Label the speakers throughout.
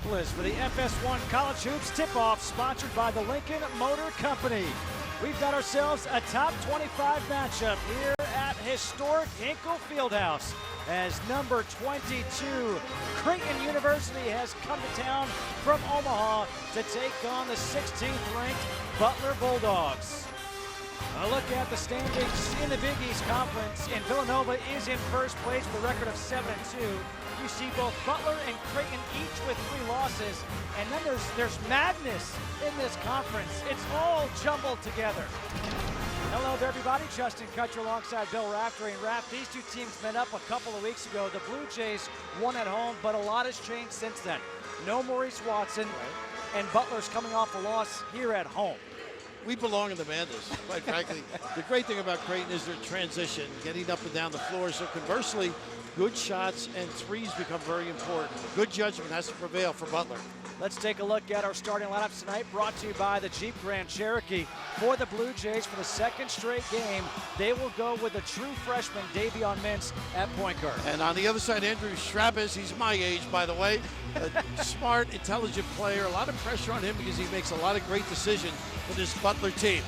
Speaker 1: Indianapolis for the FS1 College Hoops tip-off, sponsored by the Lincoln Motor Company. We've got ourselves a top 25 matchup here at historic Hinkle Fieldhouse as number 22 Creighton University has come to town from Omaha to take on the 16th ranked Butler Bulldogs. A look at the standings in the Big East Conference, and Villanova is in first place with a record of 7-2. You see both Butler and Creighton each with 3 losses, and then there's madness in this conference. It's all jumbled together. Hello there, everybody. Justin Kutcher alongside Bill Raftery. And Raft, these two teams met up a couple of weeks ago. The Blue Jays won at home, but a lot has changed since then. No Maurice Watson, and Butler's coming off a loss here at home.
Speaker 2: We belong in the madness, quite frankly. The great thing about Creighton is their transition, getting up and down the floor. So conversely, good shots and threes become very important. Good judgment has to prevail for Butler.
Speaker 1: Let's take a look at our starting lineups tonight, brought to you by the Jeep Grand Cherokee. For the Blue Jays, for the second straight game, they will go with a true freshman, Davion Mintz, at point guard.
Speaker 2: And on the other side, Andrew Schrabis. He's my age, by the way. A smart, intelligent player. A lot of pressure on him because he makes a lot of great decisions for this Butler team.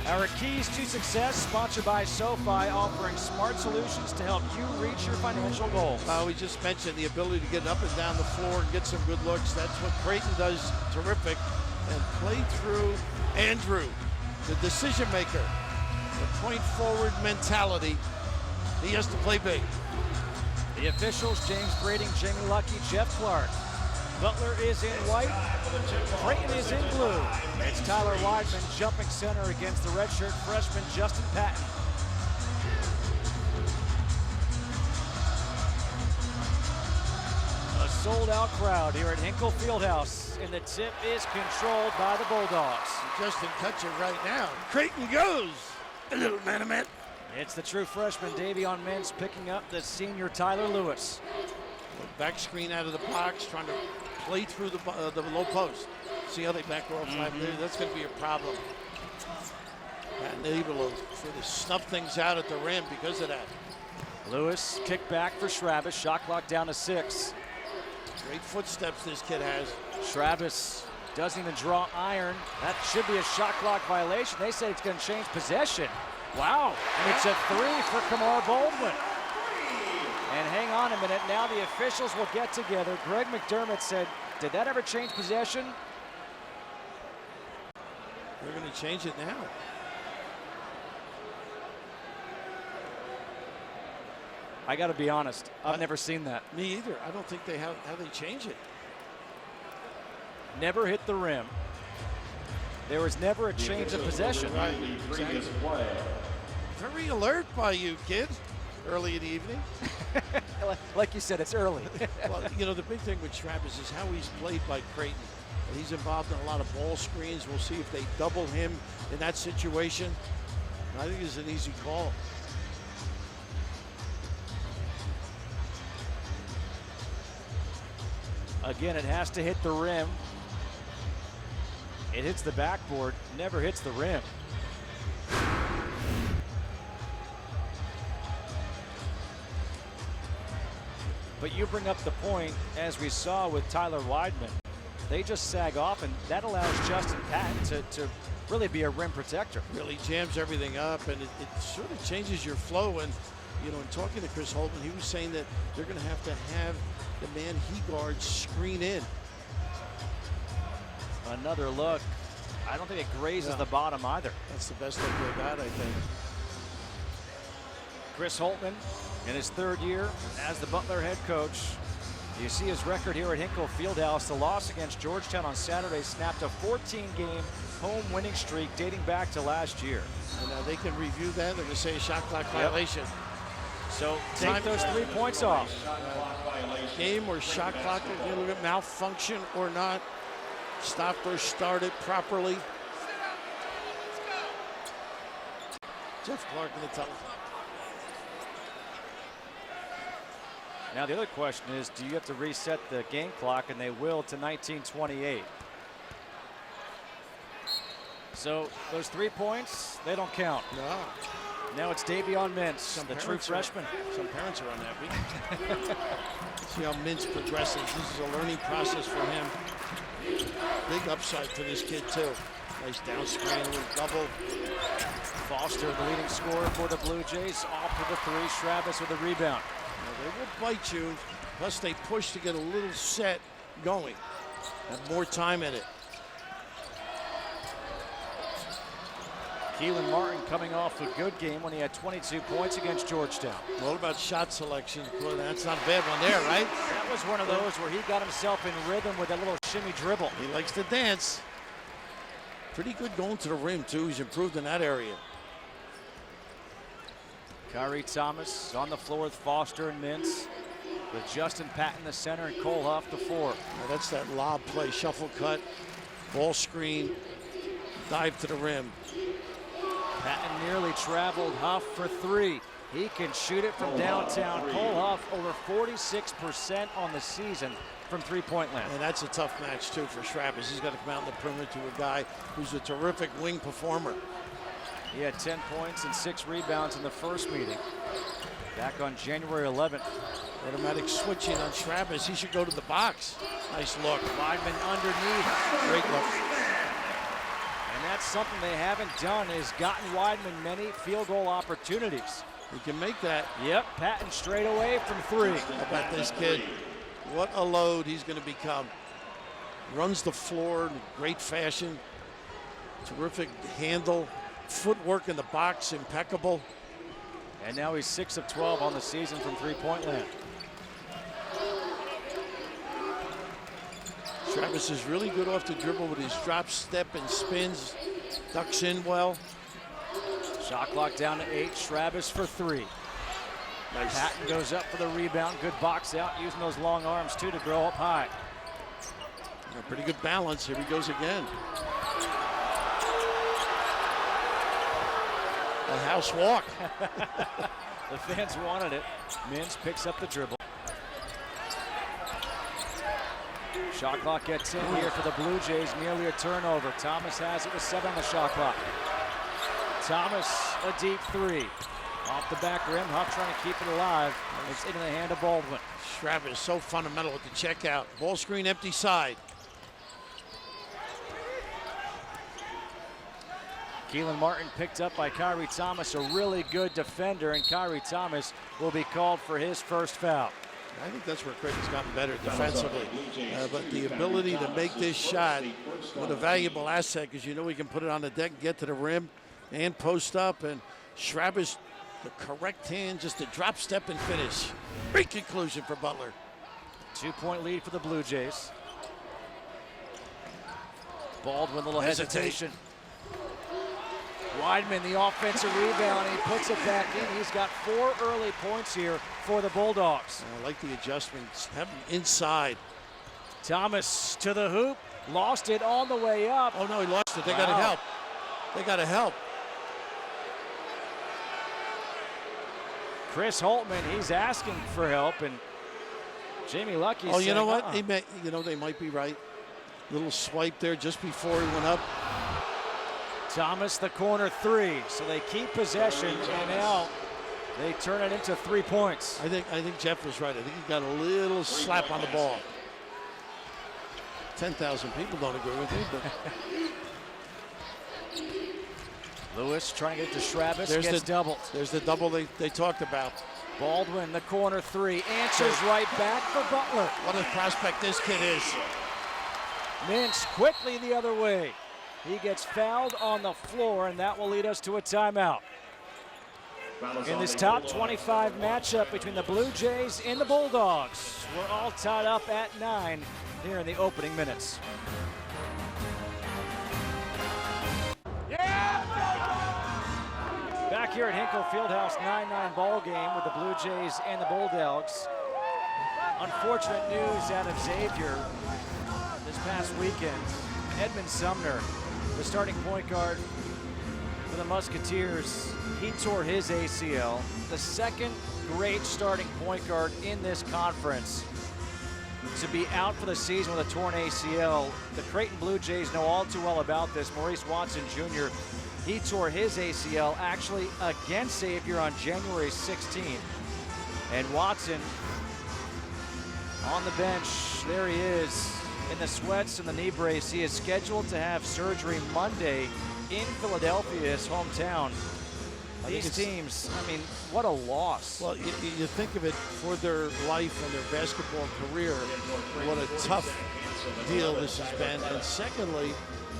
Speaker 1: Our keys to success, sponsored by SoFi, offering smart solutions to help you reach your financial goals.
Speaker 2: We just mentioned the ability to get up and down the floor and get some good looks. That's what Creighton does terrific. And play through Andrew, the decision maker, the point forward mentality. He has to play big.
Speaker 1: The officials, James Grading, Jamie Lucky, Jeff Clark. Butler is in white, Creighton is in blue. It's Tyler Weidman jumping center against the redshirt freshman Justin Patton. A sold-out crowd here at Hinkle Fieldhouse, and the tip is controlled by the Bulldogs.
Speaker 2: Justin Kutcher right now. Creighton goes. A little man-to-man.
Speaker 1: It's the true freshman Davion Mintz picking up the senior Tyler Lewis.
Speaker 2: Back screen out of the box, trying to play through the low post. See how they back roll flat there? That's going to be a problem. And able to sort of snuff things out at the rim because of that.
Speaker 1: Lewis, kick back for Schrabis, shot clock down to 6.
Speaker 2: Great footsteps this kid has.
Speaker 1: Schrabis doesn't even draw iron. That should be a shot clock violation. They say it's going to change possession. Wow, and it's a 3 for Kamar Baldwin. And hang on a minute, now the officials will get together. Greg McDermott said, did that ever change possession?
Speaker 2: They're going to change it now.
Speaker 1: I got to be honest, I've never seen that.
Speaker 2: Me either. I don't think they have how they change it.
Speaker 1: Never hit the rim. There was never a change of possession.
Speaker 2: Right. Exactly. Very alert by you, kid. Early in the evening.
Speaker 1: Like you said, it's early.
Speaker 2: Well, you know, the big thing with Schrabis is how he's played by Creighton. He's involved in a lot of ball screens. We'll see if they double him in that situation. I think it's an easy call.
Speaker 1: Again, it has to hit the rim. It hits the backboard, never hits the rim. But you bring up the point, as we saw with Tyler Weidman. They just sag off, and that allows Justin Patton to really be a rim protector.
Speaker 2: Really jams everything up, and it sort of changes your flow. And, you know, in talking to Chris Holtman, he was saying that they're going to have the man he guards screen in.
Speaker 1: Another look. I don't think it grazes the bottom either.
Speaker 2: That's the best look they got, I think.
Speaker 1: Chris Holtman, in his 3rd year as the Butler head coach. You see his record here at Hinkle Fieldhouse. The loss against Georgetown on Saturday snapped a 14-game home winning streak dating back to last year.
Speaker 2: And they can review that. They're going to say a shot clock violation.
Speaker 1: So take those 3 points off.
Speaker 2: Game or shot clock, a little bit malfunction or not. Stopped or started properly. Jeff Clark in the tunnel.
Speaker 1: Now the other question is, do you have to reset the game clock? And they will to 19:28. So those 3 points, they don't count.
Speaker 2: No.
Speaker 1: Now it's Davion Mintz, the true freshman.
Speaker 2: Some parents are unhappy. See how Mintz progresses. This is a learning process for him. Big upside for this kid, too. Nice down screen, a little double.
Speaker 1: Foster, the leading scorer for the Blue Jays, off for the three. Travis with a rebound.
Speaker 2: Now, they will bite you, plus they push to get a little set going. Have more time in it.
Speaker 1: Keelan Martin coming off a good game when he had 22 points against Georgetown.
Speaker 2: What about shot selection? Well, that's not a bad one there, right?
Speaker 1: That was one of those where he got himself in rhythm with that little shimmy dribble.
Speaker 2: He likes to dance. Pretty good going to the rim, too. He's improved in that area.
Speaker 1: Kyrie Thomas on the floor with Foster and Mintz, with Justin Patton the center and Cole Huff the four.
Speaker 2: Now that's that lob play, shuffle cut, ball screen, dive to the rim.
Speaker 1: Patton nearly traveled. Huff for three. He can shoot it from downtown. Cole Huff over 46% on the season from three-point land.
Speaker 2: And that's a tough match, too, for Travis. He's got to come out in the perimeter to a guy who's a terrific wing performer.
Speaker 1: He had 10 points and 6 rebounds in the first meeting. Back on January 11th.
Speaker 2: Automatic switching on Travis. He should go to the box. Nice look.
Speaker 1: Weidman underneath.
Speaker 2: Great look.
Speaker 1: And that's something they haven't done, is gotten Weidman many field goal opportunities.
Speaker 2: He can make that.
Speaker 1: Yep, Patton straight away from three.
Speaker 2: How about this kid? What a load he's going to become. Runs the floor in great fashion. Terrific handle. Footwork in the box, impeccable.
Speaker 1: And now he's 6 of 12 on the season from three-point land.
Speaker 2: Travis is really good off the dribble with his drop step and spins. Ducks in well.
Speaker 1: Shot clock down to 8. Travis for three.
Speaker 2: Nice.
Speaker 1: Patton goes up for the rebound. Good box out, using those long arms too to grow up high.
Speaker 2: A pretty good balance. Here he goes again. A house walk.
Speaker 1: The fans wanted it. Mintz picks up the dribble. Shot clock gets in here for the Blue Jays. Nearly a turnover. Thomas has it with 7 on the shot clock. Thomas, a deep three. Off the back rim. Huff trying to keep it alive. It's into the hand of Baldwin.
Speaker 2: Travis so fundamental with the check out. Ball screen, empty side.
Speaker 1: Keelan Martin picked up by Kyrie Thomas, a really good defender, and Kyrie Thomas will be called for his first foul.
Speaker 2: I think that's where Creighton's gotten better defensively. But the ability to make this shot, what a valuable asset, because you know he can put it on the deck, get to the rim, and post up. And Travis, the correct hand, just a drop step and finish. Great conclusion for Butler.
Speaker 1: 2-point lead for the Blue Jays. Baldwin, little hesitation. Weidman, the offensive rebound, he puts it back in. He's got 4 early points here for the Bulldogs.
Speaker 2: I like the adjustments, have him inside.
Speaker 1: Thomas to the hoop, lost it on the way up.
Speaker 2: Oh no, he lost it, they gotta help. They gotta help.
Speaker 1: Chris Holtman, he's asking for help, and Jamie Lucky's
Speaker 2: you know what?
Speaker 1: saying,
Speaker 2: They might be right. Little swipe there just before he went up.
Speaker 1: Thomas, the corner three, so they keep possession, and now they turn it into 3 points.
Speaker 2: I think Jeff was right. I think he got a little slap on the ball. 10,000 people don't agree with me, but
Speaker 1: Lewis trying to get to Travis, gets doubled.
Speaker 2: There's the double they talked about.
Speaker 1: Baldwin, the corner three, answers right back for Butler.
Speaker 2: What a prospect this kid is.
Speaker 1: Mintz quickly the other way. He gets fouled on the floor, and that will lead us to a timeout. In this top 25 matchup between the Blue Jays and the Bulldogs, we're all tied up at 9 here in the opening minutes. Back here at Hinkle Fieldhouse, 9-9 ball game with the Blue Jays and the Bulldogs. Unfortunate news out of Xavier this past weekend. Edmund Sumner, the starting point guard for the Musketeers, he tore his ACL. The second great starting point guard in this conference to be out for the season with a torn ACL. The Creighton Blue Jays know all too well about this. Maurice Watson Jr. He tore his ACL actually against Xavier on January 16th. And Watson on the bench. There he is in the sweats and the knee brace. He is scheduled to have surgery Monday in Philadelphia, his hometown. These teams, I mean, what a loss.
Speaker 2: Well, you think of it for their life and their basketball career, what a tough deal this has been. And secondly,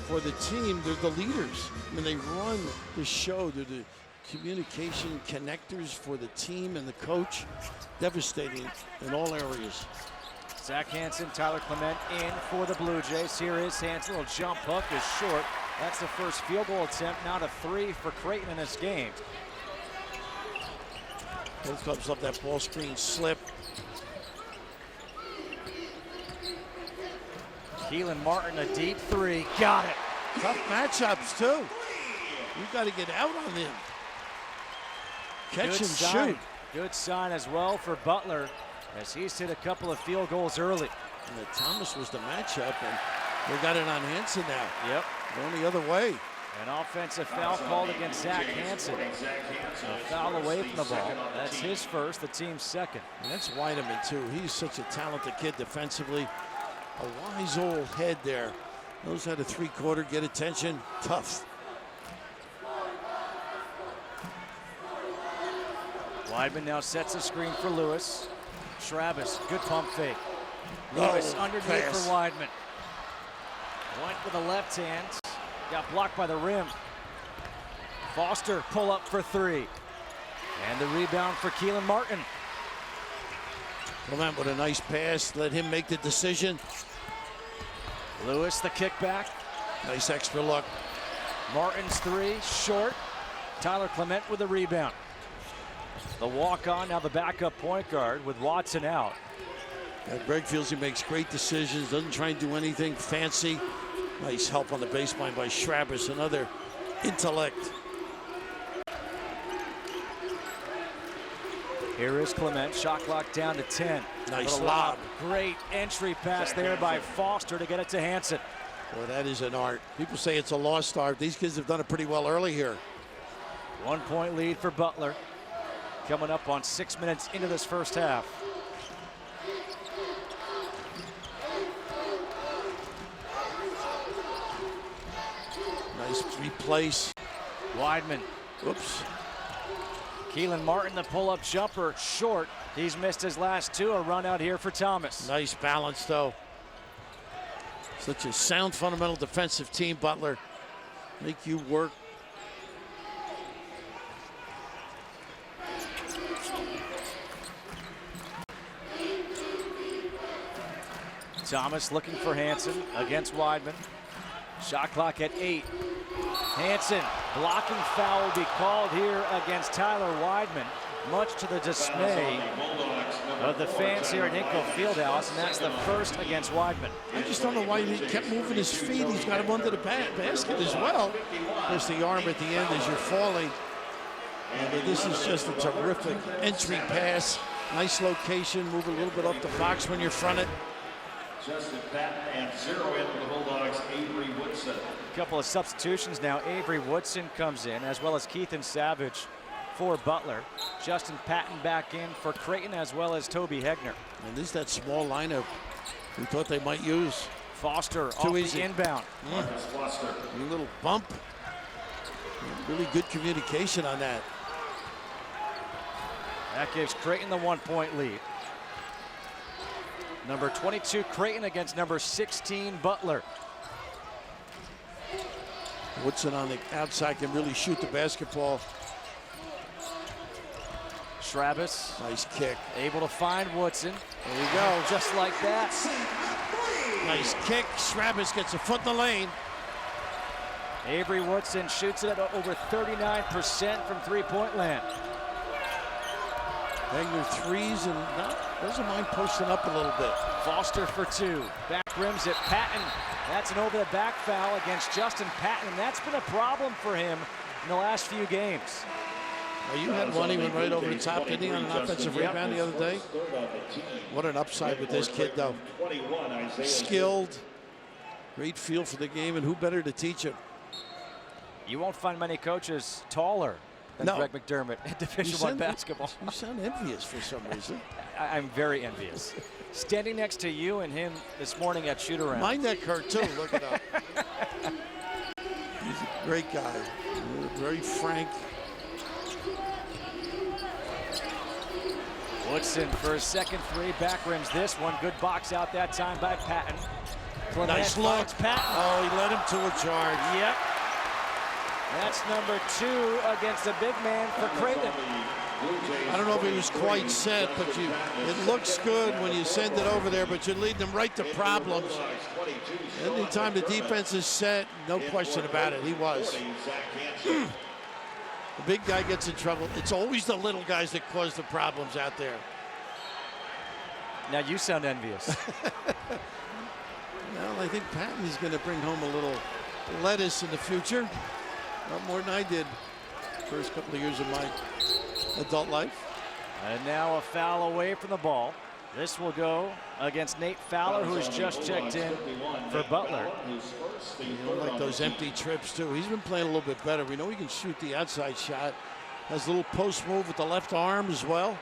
Speaker 2: for the team, they're the leaders. I mean, they run the show. They're the communication connectors for the team and the coach. Devastating in all areas.
Speaker 1: Zach Hansen, Tyler Clement in for the Blue Jays. Here is Hansen, little jump hook is short. That's the first field goal attempt, now to 3 for Creighton in this game.
Speaker 2: Both clubs up that ball screen slip.
Speaker 1: Keelan Martin, a deep 3, got it.
Speaker 2: Tough matchups too. You've got to get out on them. Catch and shoot.
Speaker 1: Good sign as well for Butler, as he's hit a couple of field goals early.
Speaker 2: And Thomas was the matchup, and they got it on Hansen now.
Speaker 1: Yep.
Speaker 2: Going the other way.
Speaker 1: An offensive foul called against Zach Hansen. A foul away from the ball. That's his first, the team's second.
Speaker 2: And that's Weideman too. He's such a talented kid defensively. A wise old head there. Knows how to three-quarter, get attention. Tough.
Speaker 1: Weidman now sets a screen for Lewis. Travis, good pump fake. Lewis underneath
Speaker 2: pass
Speaker 1: for Weidman. Went with the left hand. Got blocked by the rim. Foster pull up for 3. And the rebound for Keelan Martin.
Speaker 2: Clement with a nice pass. Let him make the decision.
Speaker 1: Lewis the kickback.
Speaker 2: Nice extra look.
Speaker 1: Martin's 3, short. Tyler Clement with the rebound. The walk-on, now the backup point guard with Watson out.
Speaker 2: And Greg feels he makes great decisions, doesn't try and do anything fancy. Nice help on the baseline by Schrabis, another intellect.
Speaker 1: Here is Clement, shot clock down to 10.
Speaker 2: Nice lob.
Speaker 1: Great entry pass there by Foster to get it to Hansen.
Speaker 2: Boy, that is an art. People say it's a lost art. These kids have done it pretty well early here.
Speaker 1: 1 point lead for Butler. Coming up on 6 minutes into this first half.
Speaker 2: Nice replace.
Speaker 1: Weidman.
Speaker 2: Whoops.
Speaker 1: Keelan Martin, the pull-up jumper, short. He's missed his last 2. A run out here for Thomas.
Speaker 2: Nice balance, though. Such a sound, fundamental defensive team, Butler. Make you work.
Speaker 1: Thomas looking for Hansen against Weidman. Shot clock at 8. Hansen, blocking foul will be called here against Tyler Weidman, much to the dismay of the fans here at Hinkle Fieldhouse, and that's the first against Weidman.
Speaker 2: I just don't know why he kept moving his feet. He's got him under the basket as well. There's the arm at the end as you're falling. And this is just a terrific entry pass. Nice location, move a little bit off the box when you're fronted.
Speaker 3: Justin Patton and 0 in for the Bulldogs, Avery Woodson.
Speaker 1: A couple of substitutions now. Avery Woodson comes in, as well as Keithan Savage for Butler. Justin Patton back in for Creighton, as well as Toby Hegner.
Speaker 2: And this is that small lineup we thought they might use.
Speaker 1: Foster off the inbound.
Speaker 2: A little bump. Really good communication on that.
Speaker 1: That gives Creighton the 1 point lead. Number 22 Creighton against number 16 Butler.
Speaker 2: Woodson on the outside can really shoot the basketball.
Speaker 1: Schrabis.
Speaker 2: Nice kick.
Speaker 1: Able to find Woodson.
Speaker 2: There you go.
Speaker 1: Just like that.
Speaker 2: Nice kick. Schrabis gets a foot in the lane.
Speaker 1: Avery Woodson shoots it at over 39% from three-point land.
Speaker 2: Hegner threes and doesn't mind posting up a little bit.
Speaker 1: Foster for 2. Back rims it. Patton. That's an over-the-back foul against Justin Patton, and that's been a problem for him in the last few games.
Speaker 2: Now you had one, he went right over the top, didn't he, on an offensive rebound the other day? What an upside with this kid, though. Skilled, great feel for the game, and who better to teach him?
Speaker 1: You won't find many coaches taller than Greg McDermott in Division I basketball.
Speaker 2: You sound envious for some reason.
Speaker 1: I'm very envious. Standing next to you and him this morning at shoot-around.
Speaker 2: My neck hurt too, look it up. He's a great guy, very frank.
Speaker 1: Woodson for his second three, back rims this one. Good box out that time by Patton. Clement
Speaker 2: Nice look.
Speaker 1: Patton.
Speaker 2: Oh, he led him to a charge.
Speaker 1: Yep. That's number 2 against the big man for Creighton.
Speaker 2: I don't know if he was quite set, but it looks good when you send it over there, but you're leading them right to problems. Anytime the defense is set, no question about it, he was. The big guy gets in trouble. It's always the little guys that cause the problems out there.
Speaker 1: Now you sound envious.
Speaker 2: Well, I think Patton is going to bring home a little lettuce in the future. A lot more than I did first couple of years of my adult life.
Speaker 1: And now a foul away from the ball. This will go against Nate Fowler, who has just checked in for Butler.
Speaker 2: You don't like those empty trips, too. He's been playing a little bit better. We know he can shoot the outside shot. Has a little post move with the left arm as well.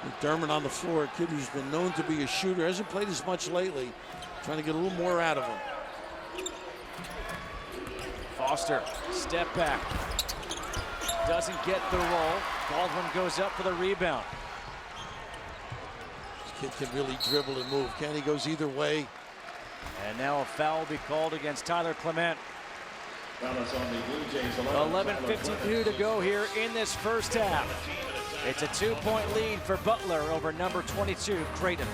Speaker 2: McDermott on the floor, a kid who's been known to be a shooter. Hasn't played as much lately. Trying to get a little more out of him.
Speaker 1: Foster, step back. Doesn't get the roll. Baldwin goes up for the rebound.
Speaker 2: This kid can really dribble and move. Kenny goes either way.
Speaker 1: And now a foul will be called against Tyler Clement. 11:52 to go here in this first half. It's a 2-point lead for Butler over number 22, Creighton.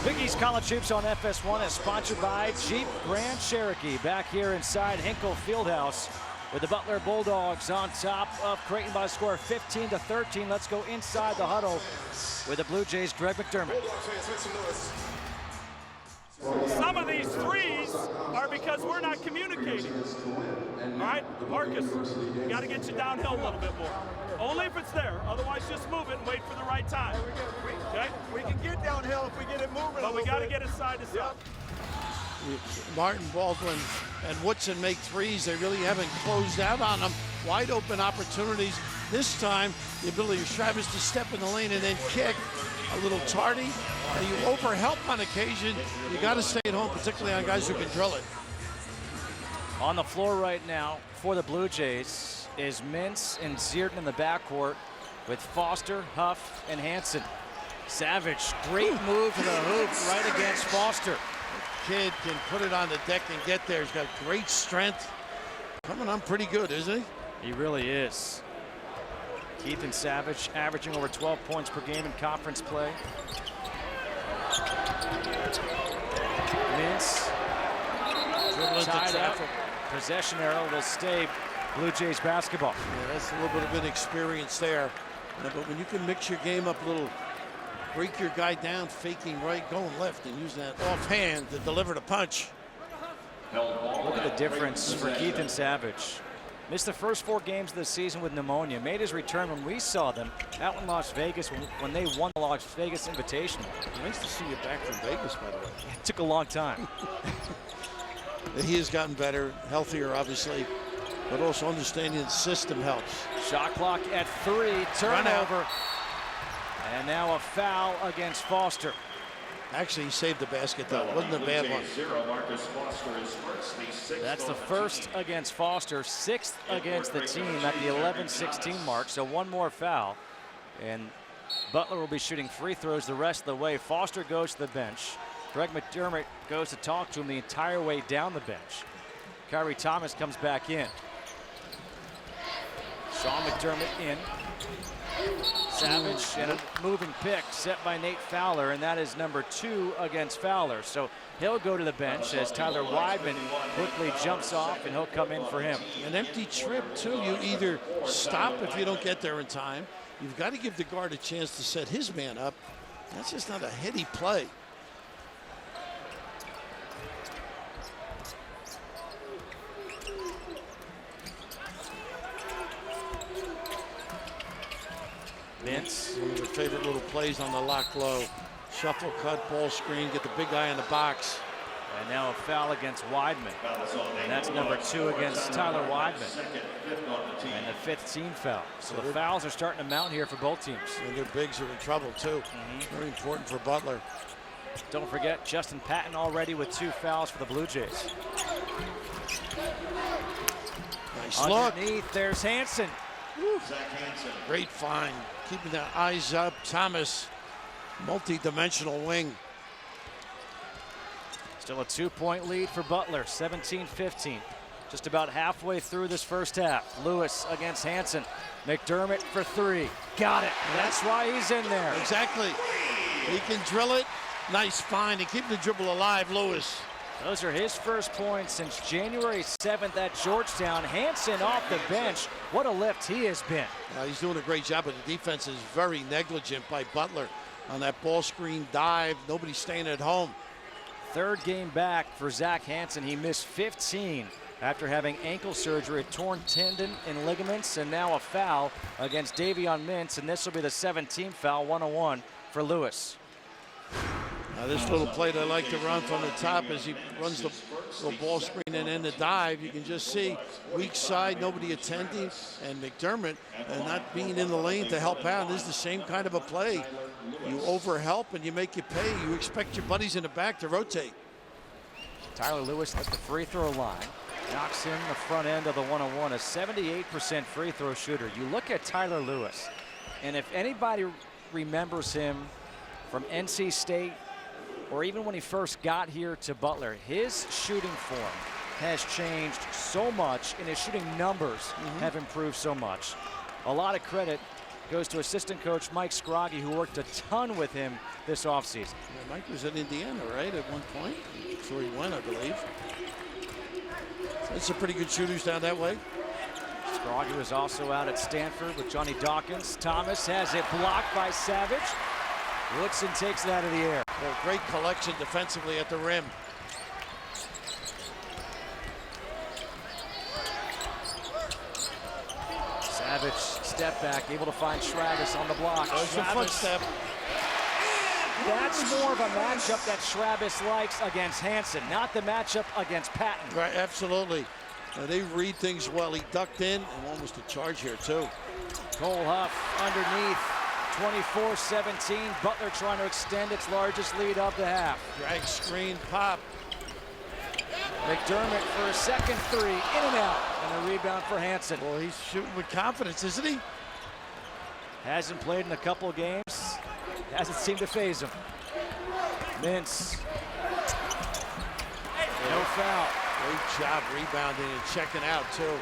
Speaker 1: Big East College Hoops on FS1 is sponsored by Jeep Grand Cherokee. Back here inside Hinkle Fieldhouse with the Butler Bulldogs on top of Creighton by a score of 15-13. Let's go inside the huddle with the Blue Jays' Greg McDermott.
Speaker 4: Some of these threes are because we're not communicating. All right, Marcus, we got to get you downhill a little bit more. Only if it's there. Otherwise, just move it and wait for the right time. Okay?
Speaker 5: We can get downhill if we get it moving.
Speaker 4: But we got to get it side to side.
Speaker 2: Martin, Baldwin, and Woodson make threes. They really haven't closed out on them. Wide open opportunities. This time, the ability of Travis to step in the lane and then kick. A little tardy. You overhelp on occasion. You got to stay at home, particularly on guys who can drill it.
Speaker 1: On the floor right now for the Blue Jays is Mintz and Zierden in the backcourt with Foster, Huff, and Hansen. Savage, great move to the hoop right against Foster.
Speaker 2: Kid can put it on the deck and get there. He's got great strength. Coming on pretty good, isn't he?
Speaker 1: He really is. Keith and Savage averaging over 12 points per game in conference play. Mintz tied up. Possession arrow will stay Blue Jays basketball.
Speaker 2: Yeah, that's a little bit of inexperience there. But when you can mix your game up a little, break your guy down, faking right, going left, and using that offhand to deliver the punch.
Speaker 1: Look at the difference for Keith and Savage. Missed the first 4 games of the season with pneumonia. Made his return when we saw them out in Las Vegas when they won the Las Vegas Invitational.
Speaker 2: Nice to see you back from Vegas, by the way.
Speaker 1: It took a long time.
Speaker 2: He has gotten better, healthier, obviously, but also understanding the system helps.
Speaker 1: Shot clock at 3, turnover. And now a foul against Foster.
Speaker 2: Actually, he saved the basket, though. It wasn't a bad one.
Speaker 1: That's the first against Foster, 6th against the team at the 11-16 mark. So one more foul. And Butler will be shooting free throws the rest of the way. Foster goes to the bench. Greg McDermott goes to talk to him the entire way down the bench. Kyrie Thomas comes back in. Sean McDermott in. Savage and a moving pick set by Nate Fowler, and that is number 2 against Fowler. So he'll go to the bench as Tyler Weidman quickly jumps off, and he'll come in for him.
Speaker 2: An empty trip, too. You either stop if you don't get there in time. You've got to give the guard a chance to set his man up. That's just not a heady play.
Speaker 1: Vince.
Speaker 2: One of their favorite little plays on the lock low. Shuffle cut, ball screen, get the big guy in the box.
Speaker 1: And now a foul against Weidman. And that's number 2 against Tyler Weidman. And the 5th team foul. So the fouls are starting to mount here for both teams.
Speaker 2: And their bigs are in trouble too. Very important for Butler.
Speaker 1: Don't forget Justin Patton already with 2 fouls for the Blue Jays.
Speaker 2: Nice look.
Speaker 1: Underneath, there's Hansen.
Speaker 2: Great find. Keeping the eyes up. Thomas, multi-dimensional wing.
Speaker 1: Still a 2-point lead for Butler, 17-15. Just about halfway through this first half. Lewis against Hansen. McDermott for 3. Got it. That's why he's in there.
Speaker 2: Exactly. He can drill it. Nice find and keep the dribble alive, Lewis.
Speaker 1: Those are his first points since January 7th at Georgetown. Hansen off the bench. What a lift he has been.
Speaker 2: He's doing a great job, but the defense is very negligent by Butler on that ball screen dive. Nobody's staying at home.
Speaker 1: 3rd game back for Zach Hansen. He missed 15 after having ankle surgery, a torn tendon and ligaments, and now a foul against Davion Mintz, and this will be the 17th foul, 1-on-1 for Lewis.
Speaker 2: Now this little play they like to run from the top as he runs the little ball screen and then the dive. You can just see weak side, nobody attending, and McDermott not being in the lane to help out. This is the same kind of a play. You overhelp and you make you pay. You expect your buddies in the back to rotate.
Speaker 1: Tyler Lewis at the free throw line. Knocks in the front end of the 1-on-1, a 78% free throw shooter. You look at Tyler Lewis, and if anybody remembers him from NC State, or even when he first got here to Butler, his shooting form has changed so much, and his shooting numbers have improved so much. A lot of credit goes to assistant coach Mike Scroggie, who worked a ton with him this offseason.
Speaker 2: Yeah, Mike was at Indiana, right, at one point? That's where he went, I believe. That's some pretty good shooters down that way.
Speaker 1: Scroggie was also out at Stanford with Johnny Dawkins. Thomas has it blocked by Savage. Woodson takes it out of the air.
Speaker 2: Well, great collection defensively at the rim.
Speaker 1: Savage step back, able to find Travis on the block.
Speaker 2: There's a footstep.
Speaker 1: That's more of a matchup that Travis likes against Hansen, not the matchup against Patton.
Speaker 2: Right, absolutely. They read things well. He ducked in and almost a charge here too.
Speaker 1: Cole Huff underneath, 24-17. Butler trying to extend its largest lead of the half.
Speaker 2: Drag screen, pop.
Speaker 1: McDermott for a second 3, in and out, and a rebound for Hansen.
Speaker 2: Well, he's shooting with confidence, isn't he?
Speaker 1: Hasn't played in a couple games. Hasn't seemed to faze him. Mintz. No foul.
Speaker 2: Great job rebounding and checking out too.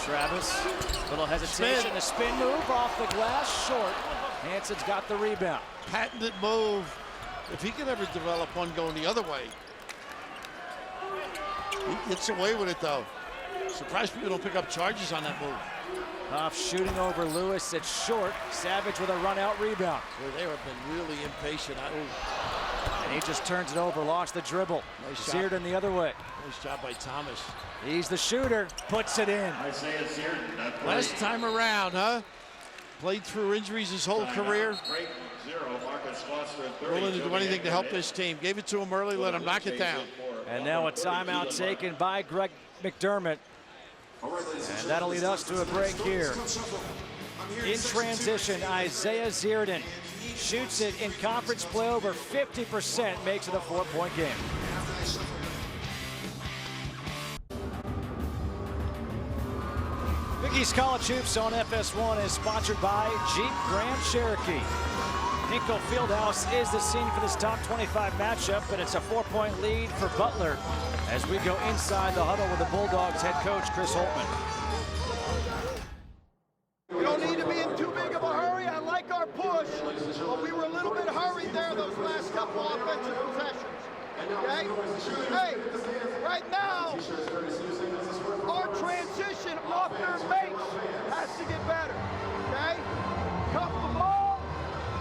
Speaker 1: Travis, little hesitation, a spin move off the glass, short. Hansen's got the rebound.
Speaker 2: Patented move. If he can ever develop one going the other way. He gets away with it though. Surprised people don't pick up charges on that move.
Speaker 1: Huff shooting over Lewis, it's short. Savage with a run out rebound.
Speaker 2: Well, they have been really impatient.
Speaker 1: And he just turns it over, lost the dribble.
Speaker 2: Nice
Speaker 1: Seared in the other way.
Speaker 2: Nice job by Thomas.
Speaker 1: He's the shooter, puts it in.
Speaker 2: Last time around, huh? Played through injuries his whole career. Willing to do anything to help this team. Gave it to him early, let him knock it down.
Speaker 1: And now a timeout taken by Greg McDermott. And that'll lead us to a break here. In transition, Isaiah Zierden shoots it in conference play over 50%, makes it a 4-point game. Biggie's College Hoops on FS1 is sponsored by Jeep Grand Cherokee. Hinkle Fieldhouse is the scene for this top 25 matchup, but it's a 4-point lead for Butler as we go inside the huddle with the Bulldogs head coach Chris Holtman.
Speaker 5: We don't need to be in too big of a hurry. I like our push, but we were a little bit hurried there those last couple offensive possessions. Okay? Hey, right now, our transition off their makes has to get better. Okay? Cup the ball,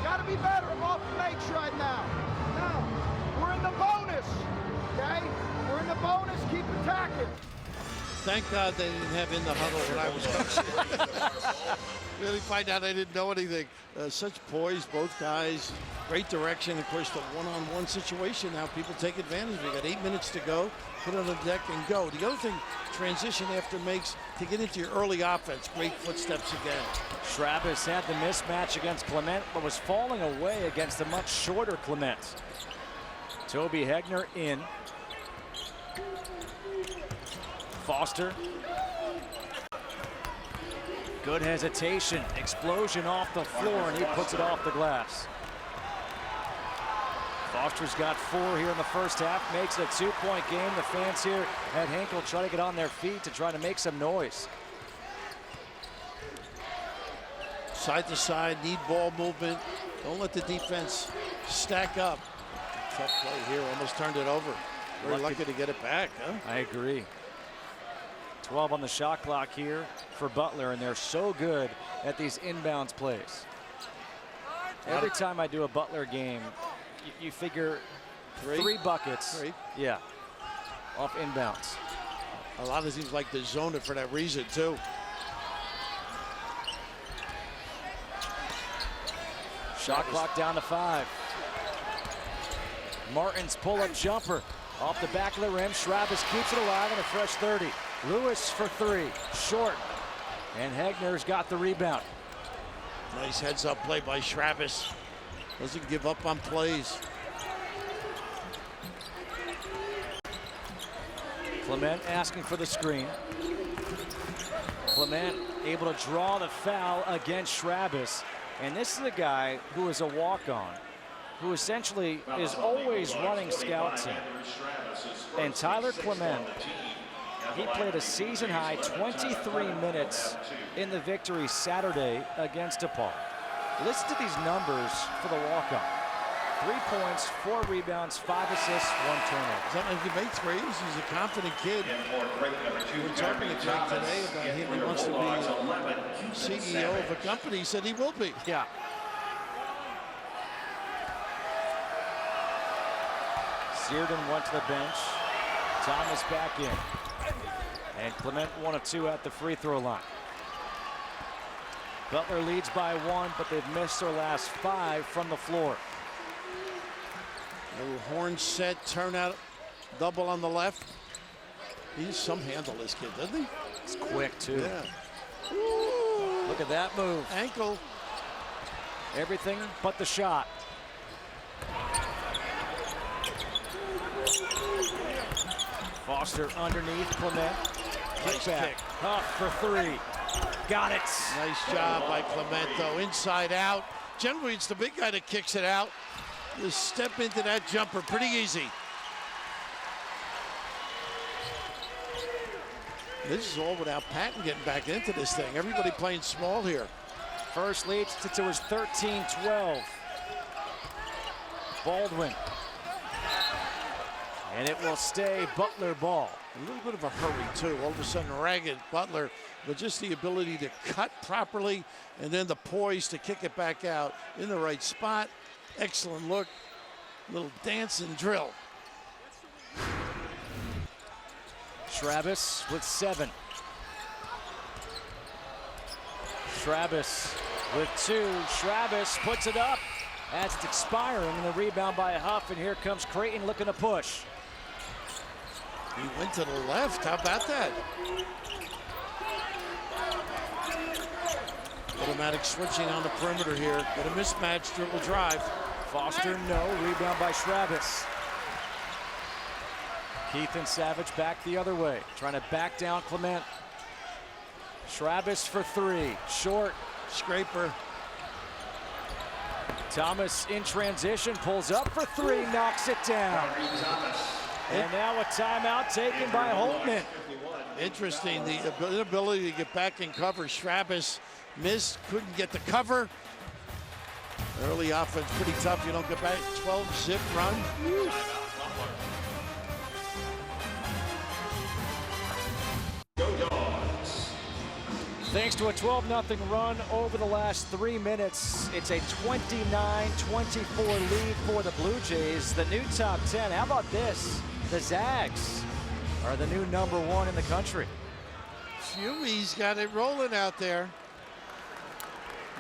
Speaker 5: got to be better off the makes right now. Now, we're in the bonus. Okay? We're in the bonus, keep attacking.
Speaker 2: Thank God they didn't have in the huddle when I was coaching. Really find out I didn't know anything. Such poise, both guys. Great direction. Of course, the one-on-one situation now, people take advantage. We got 8 minutes to go. Put it on the deck and go. The other thing transition after makes to get into your early offense. Great footsteps again.
Speaker 1: Travis had the mismatch against Clement, but was falling away against the much shorter Clement. Toby Hegner in. Foster. Good hesitation. Explosion off the floor, and he puts it off the glass. Foster's got 4 here in the first half, makes it a 2-point game. The fans here at Hinkle try to get on their feet to try to make some noise.
Speaker 2: Side to side, need ball movement. Don't let the defense stack up. Tough play here, almost turned it over. Very lucky to get it back, huh?
Speaker 1: I agree. 12 on the shot clock here for Butler, and they're so good at these inbounds plays. Every time I do a Butler game, you figure three buckets. Yeah, off inbounds.
Speaker 2: A lot of teams like to zone it for that reason, too.
Speaker 1: Shot clock down to 5. Martin's pull-up jumper off the back of the rim. Travis keeps it alive in a fresh 30. Lewis for 3, short. And Hegner's got the rebound.
Speaker 2: Nice heads-up play by Travis. Doesn't give up on plays.
Speaker 1: Clement asking for the screen. Clement able to draw the foul against Travis. And this is a guy who is a walk-on, who essentially is always running scout team. And Tyler Clement, he played a season-high 23 minutes in the victory Saturday against DePaul. Listen to these numbers for the walk-on. 3 points, 4 rebounds, 5 assists, 1 turnover.
Speaker 2: Sometimes he makes threes. He's a confident kid. We're talking to Greg today about him. He wants to be CEO of a company. He said he will be.
Speaker 1: Yeah. Seardon went to the bench. Thomas back in. And Clement 1 of 2 at the free throw line. Butler leads by 1, but they've missed their last 5 from the floor.
Speaker 2: Little horn set, turnout, double on the left. He's some handle, this kid, doesn't he?
Speaker 1: It's quick, too.
Speaker 2: Yeah.
Speaker 1: Ooh. Look at that move.
Speaker 2: Ankle.
Speaker 1: Everything but the shot. Foster underneath Clement.
Speaker 2: Nice
Speaker 1: Kick back.
Speaker 2: kick.
Speaker 1: Huff for 3. Got it.
Speaker 2: Nice job by Clemento. Inside out. Generally, it's the big guy that kicks it out. Just step into that jumper pretty easy. This is all without Patton getting back into this thing. Everybody playing small here.
Speaker 1: First lead to his 13-12. Baldwin. And it will stay Butler ball.
Speaker 2: A little bit of a hurry, too. All of a sudden, ragged Butler, but just the ability to cut properly and then the poise to kick it back out in the right spot. Excellent look. Little dance and drill.
Speaker 1: Travis with 7. Travis with 2. Travis puts it up as it's expiring, and the rebound by Huff, and here comes Creighton looking to push.
Speaker 2: He went to the left. How about that? Automatic switching on the perimeter here. Got a mismatch, dribble drive.
Speaker 1: Foster, no. Rebound by Travis. Keith and Savage back the other way, trying to back down Clement. Travis for 3. Short.
Speaker 2: Scraper.
Speaker 1: Thomas in transition, pulls up for 3, knocks it down. And now a timeout taken by Holtman.
Speaker 2: Interesting, the inability to get back in cover. Travis missed, couldn't get the cover. Early offense, pretty tough. You don't get back. 12 zip run. Woo.
Speaker 1: Thanks to a 12-0 run over the last 3 minutes, it's a 29-24 lead for the Blue Jays. The new top 10. How about this? The Zags are the new #1 in the country.
Speaker 2: Fumy's got it rolling out there.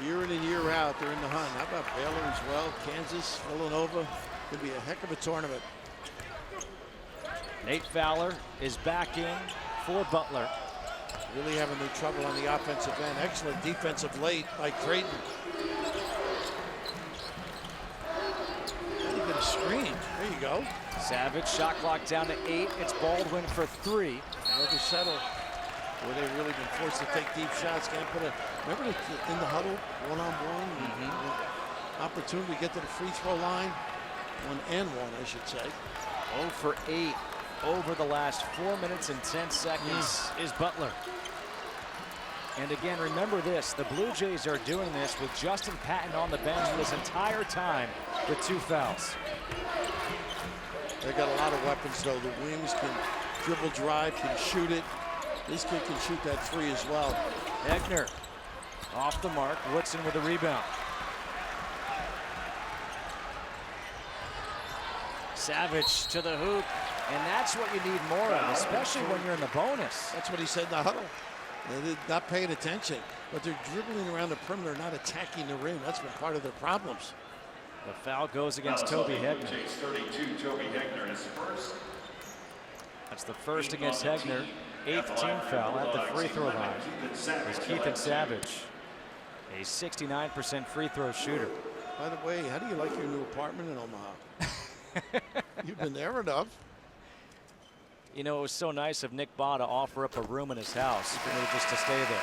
Speaker 2: Year in and year out, they're in the hunt. How about Baylor as well? Kansas, Villanova. Could be a heck of a tournament.
Speaker 1: Nate Fowler is back in for Butler.
Speaker 2: Really having no trouble on the offensive end. Excellent defensive late by Creighton. You get a screen. There you go.
Speaker 1: Savage, shot clock down to 8. It's Baldwin for 3.
Speaker 2: Another settle where they've really been forced to take deep shots. Can't put a, remember in the huddle, one-on-one, opportunity to get to the free throw line. 1 and 1, I should say.
Speaker 1: 0 for 8 over the last 4 minutes and 10 seconds is Butler. And again, remember this, the Blue Jays are doing this with Justin Patton on the bench this entire time with 2 fouls.
Speaker 2: They got a lot of weapons though. The wings can dribble drive, can shoot it. This kid can shoot that 3 as well.
Speaker 1: Hegner off the mark, Woodson with a rebound. Savage to the hoop, and that's what you need more of, especially when you're in the bonus.
Speaker 2: That's what he said in the huddle. They're not paying attention, but they're dribbling around the perimeter, not attacking the rim. That's been part of their problems.
Speaker 1: The foul goes against Toby Hegner.
Speaker 3: 32, Toby Hegner is first.
Speaker 1: That's the first against Hegner. 8th team foul at the free throw line. It's Keithan Savage, a 69% free throw shooter.
Speaker 2: By the way, how do you like your new apartment in Omaha? You've been there enough.
Speaker 1: You know, it was so nice of Nick Baugh to offer up a room in his house for me just to stay there.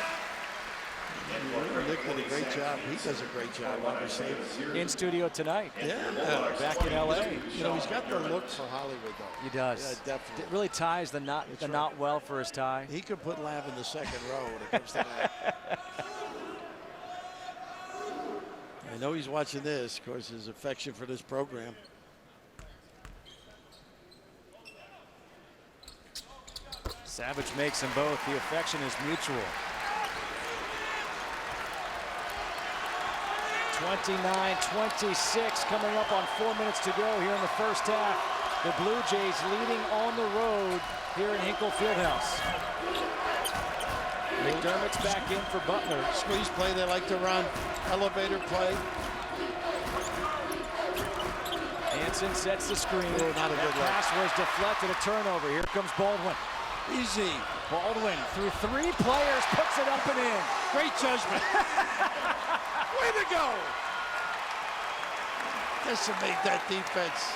Speaker 2: Nick did a great job. He does a great job, obviously.
Speaker 1: In studio tonight.
Speaker 2: Yeah.
Speaker 1: Back in LA.
Speaker 2: You know, he's got the look for Hollywood, though.
Speaker 1: He does.
Speaker 2: Yeah, definitely.
Speaker 1: It really ties the knot well for his tie.
Speaker 2: He could put Lav in the second row when it comes to that. I know he's watching this, of course, his affection for this program.
Speaker 1: Savage makes them both. The affection is mutual. 29-26 coming up on 4 minutes to go here in the first half. The Blue Jays leading on the road here in Hinkle Fieldhouse. McDermott's back in for Butler.
Speaker 2: Squeeze play they like to run. Elevator play.
Speaker 1: Hansen sets the screen.
Speaker 2: Oh, not a good
Speaker 1: pass was deflected. A turnover. Here comes Baldwin.
Speaker 2: Easy.
Speaker 1: Baldwin through 3 players puts it up and in.
Speaker 2: Great judgment. Way to go. Decimate that defense.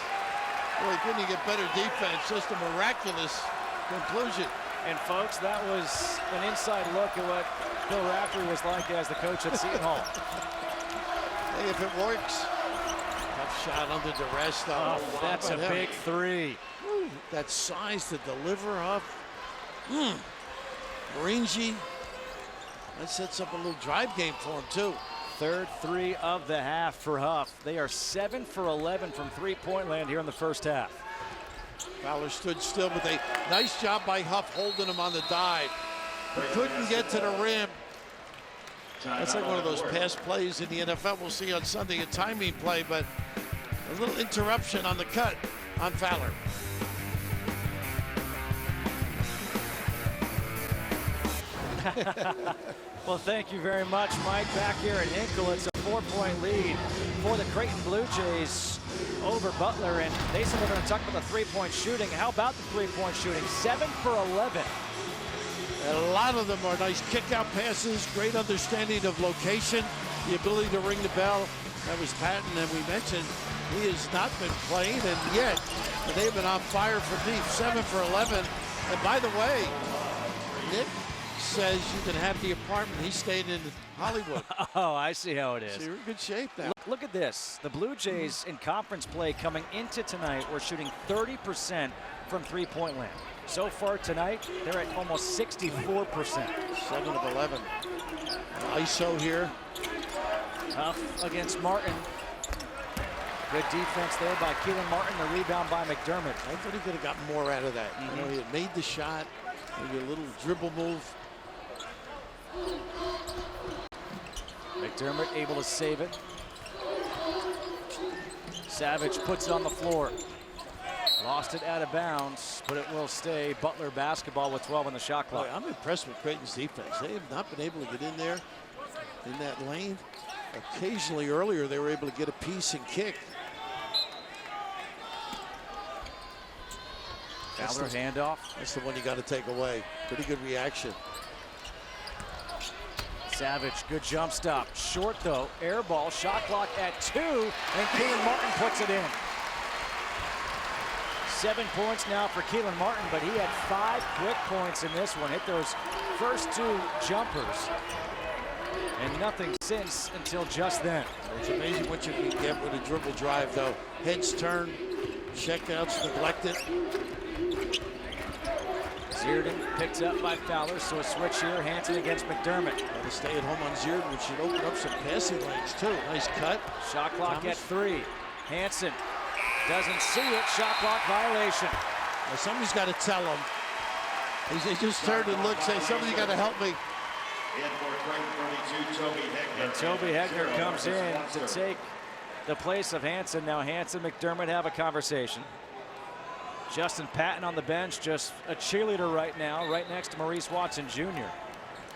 Speaker 2: Boy, couldn't you get better defense? Just a miraculous conclusion.
Speaker 1: And folks, that was an inside look at what Bill Raftery was like as the coach at Seton Hall.
Speaker 2: Hey, if it works. Tough shot under duress, though.
Speaker 1: Oh, that's a big 3.
Speaker 2: Woo, that size to deliver up. Maringi. That sets up a little drive game for him, too.
Speaker 1: Third 3 of the half for Huff. They are 7 for 11 from three-point land here in the first half.
Speaker 2: Fowler stood still, but nice job by Huff holding him on the dive. Couldn't get to the rim. That's like one of those pass plays in the NFL we'll see on Sunday, a timing play, but a little interruption on the cut on Fowler.
Speaker 1: Well, thank you very much, Mike. Back here at Hinkle, it's a 4-point lead for the Creighton Blue Jays over Butler, and they said they're going to talk about the three-point shooting. How about the three-point shooting? 7 for 11.
Speaker 2: And a lot of them are nice kick-out passes, great understanding of location, the ability to ring the bell. That was Patton, and we mentioned he has not been playing, and yet they've been on fire for deep. 7 for 11. And by the way, Nick says you can have the apartment. He stayed in Hollywood.
Speaker 1: Oh, I see how it is.
Speaker 2: So you're in good shape now.
Speaker 1: Look at this. The Blue Jays in conference play coming into tonight were shooting 30% from three-point land. So far tonight, they're at almost 64%.
Speaker 2: 7 of 11. ISO here.
Speaker 1: Tough against Martin. Good defense there by Keelan Martin. The rebound by McDermott.
Speaker 2: I thought he could have gotten more out of that. You know, he had made the shot, maybe a little dribble move.
Speaker 1: McDermott able to save it. Savage puts it on the floor. Lost it out of bounds, but it will stay Butler basketball with 12 on the shot clock.
Speaker 2: Boy, I'm impressed with Creighton's defense. They have not been able to get in there in that lane. Occasionally earlier, they were able to get a piece and kick.
Speaker 1: Fowler handoff.
Speaker 2: That's the one you got to take away. Pretty good reaction.
Speaker 1: Savage, good jump stop. Short though, air ball, shot clock at 2, and Keelan Martin puts it in. 7 points now for Keelan Martin, but he had 5 quick points in this one. Hit those first 2 jumpers, and nothing since until just then.
Speaker 2: It's amazing what you can get with a dribble drive, though. Heads turn, checkouts neglected.
Speaker 1: Zierden picked up by Fowler, so a switch here. Hansen against McDermott.
Speaker 2: Got to stay at home on Zierden, which should open up some passing lanes, too. Nice cut.
Speaker 1: Shot clock at 3. Hansen doesn't see it. Shot clock violation.
Speaker 2: Now, somebody's got to tell him. He just turned and looked, say, somebody got to help me.
Speaker 1: And Toby Hegner comes in to take the place of Hansen. Now Hansen, McDermott have a conversation. Justin Patton on the bench, just a cheerleader right now, right next to Maurice Watson Jr.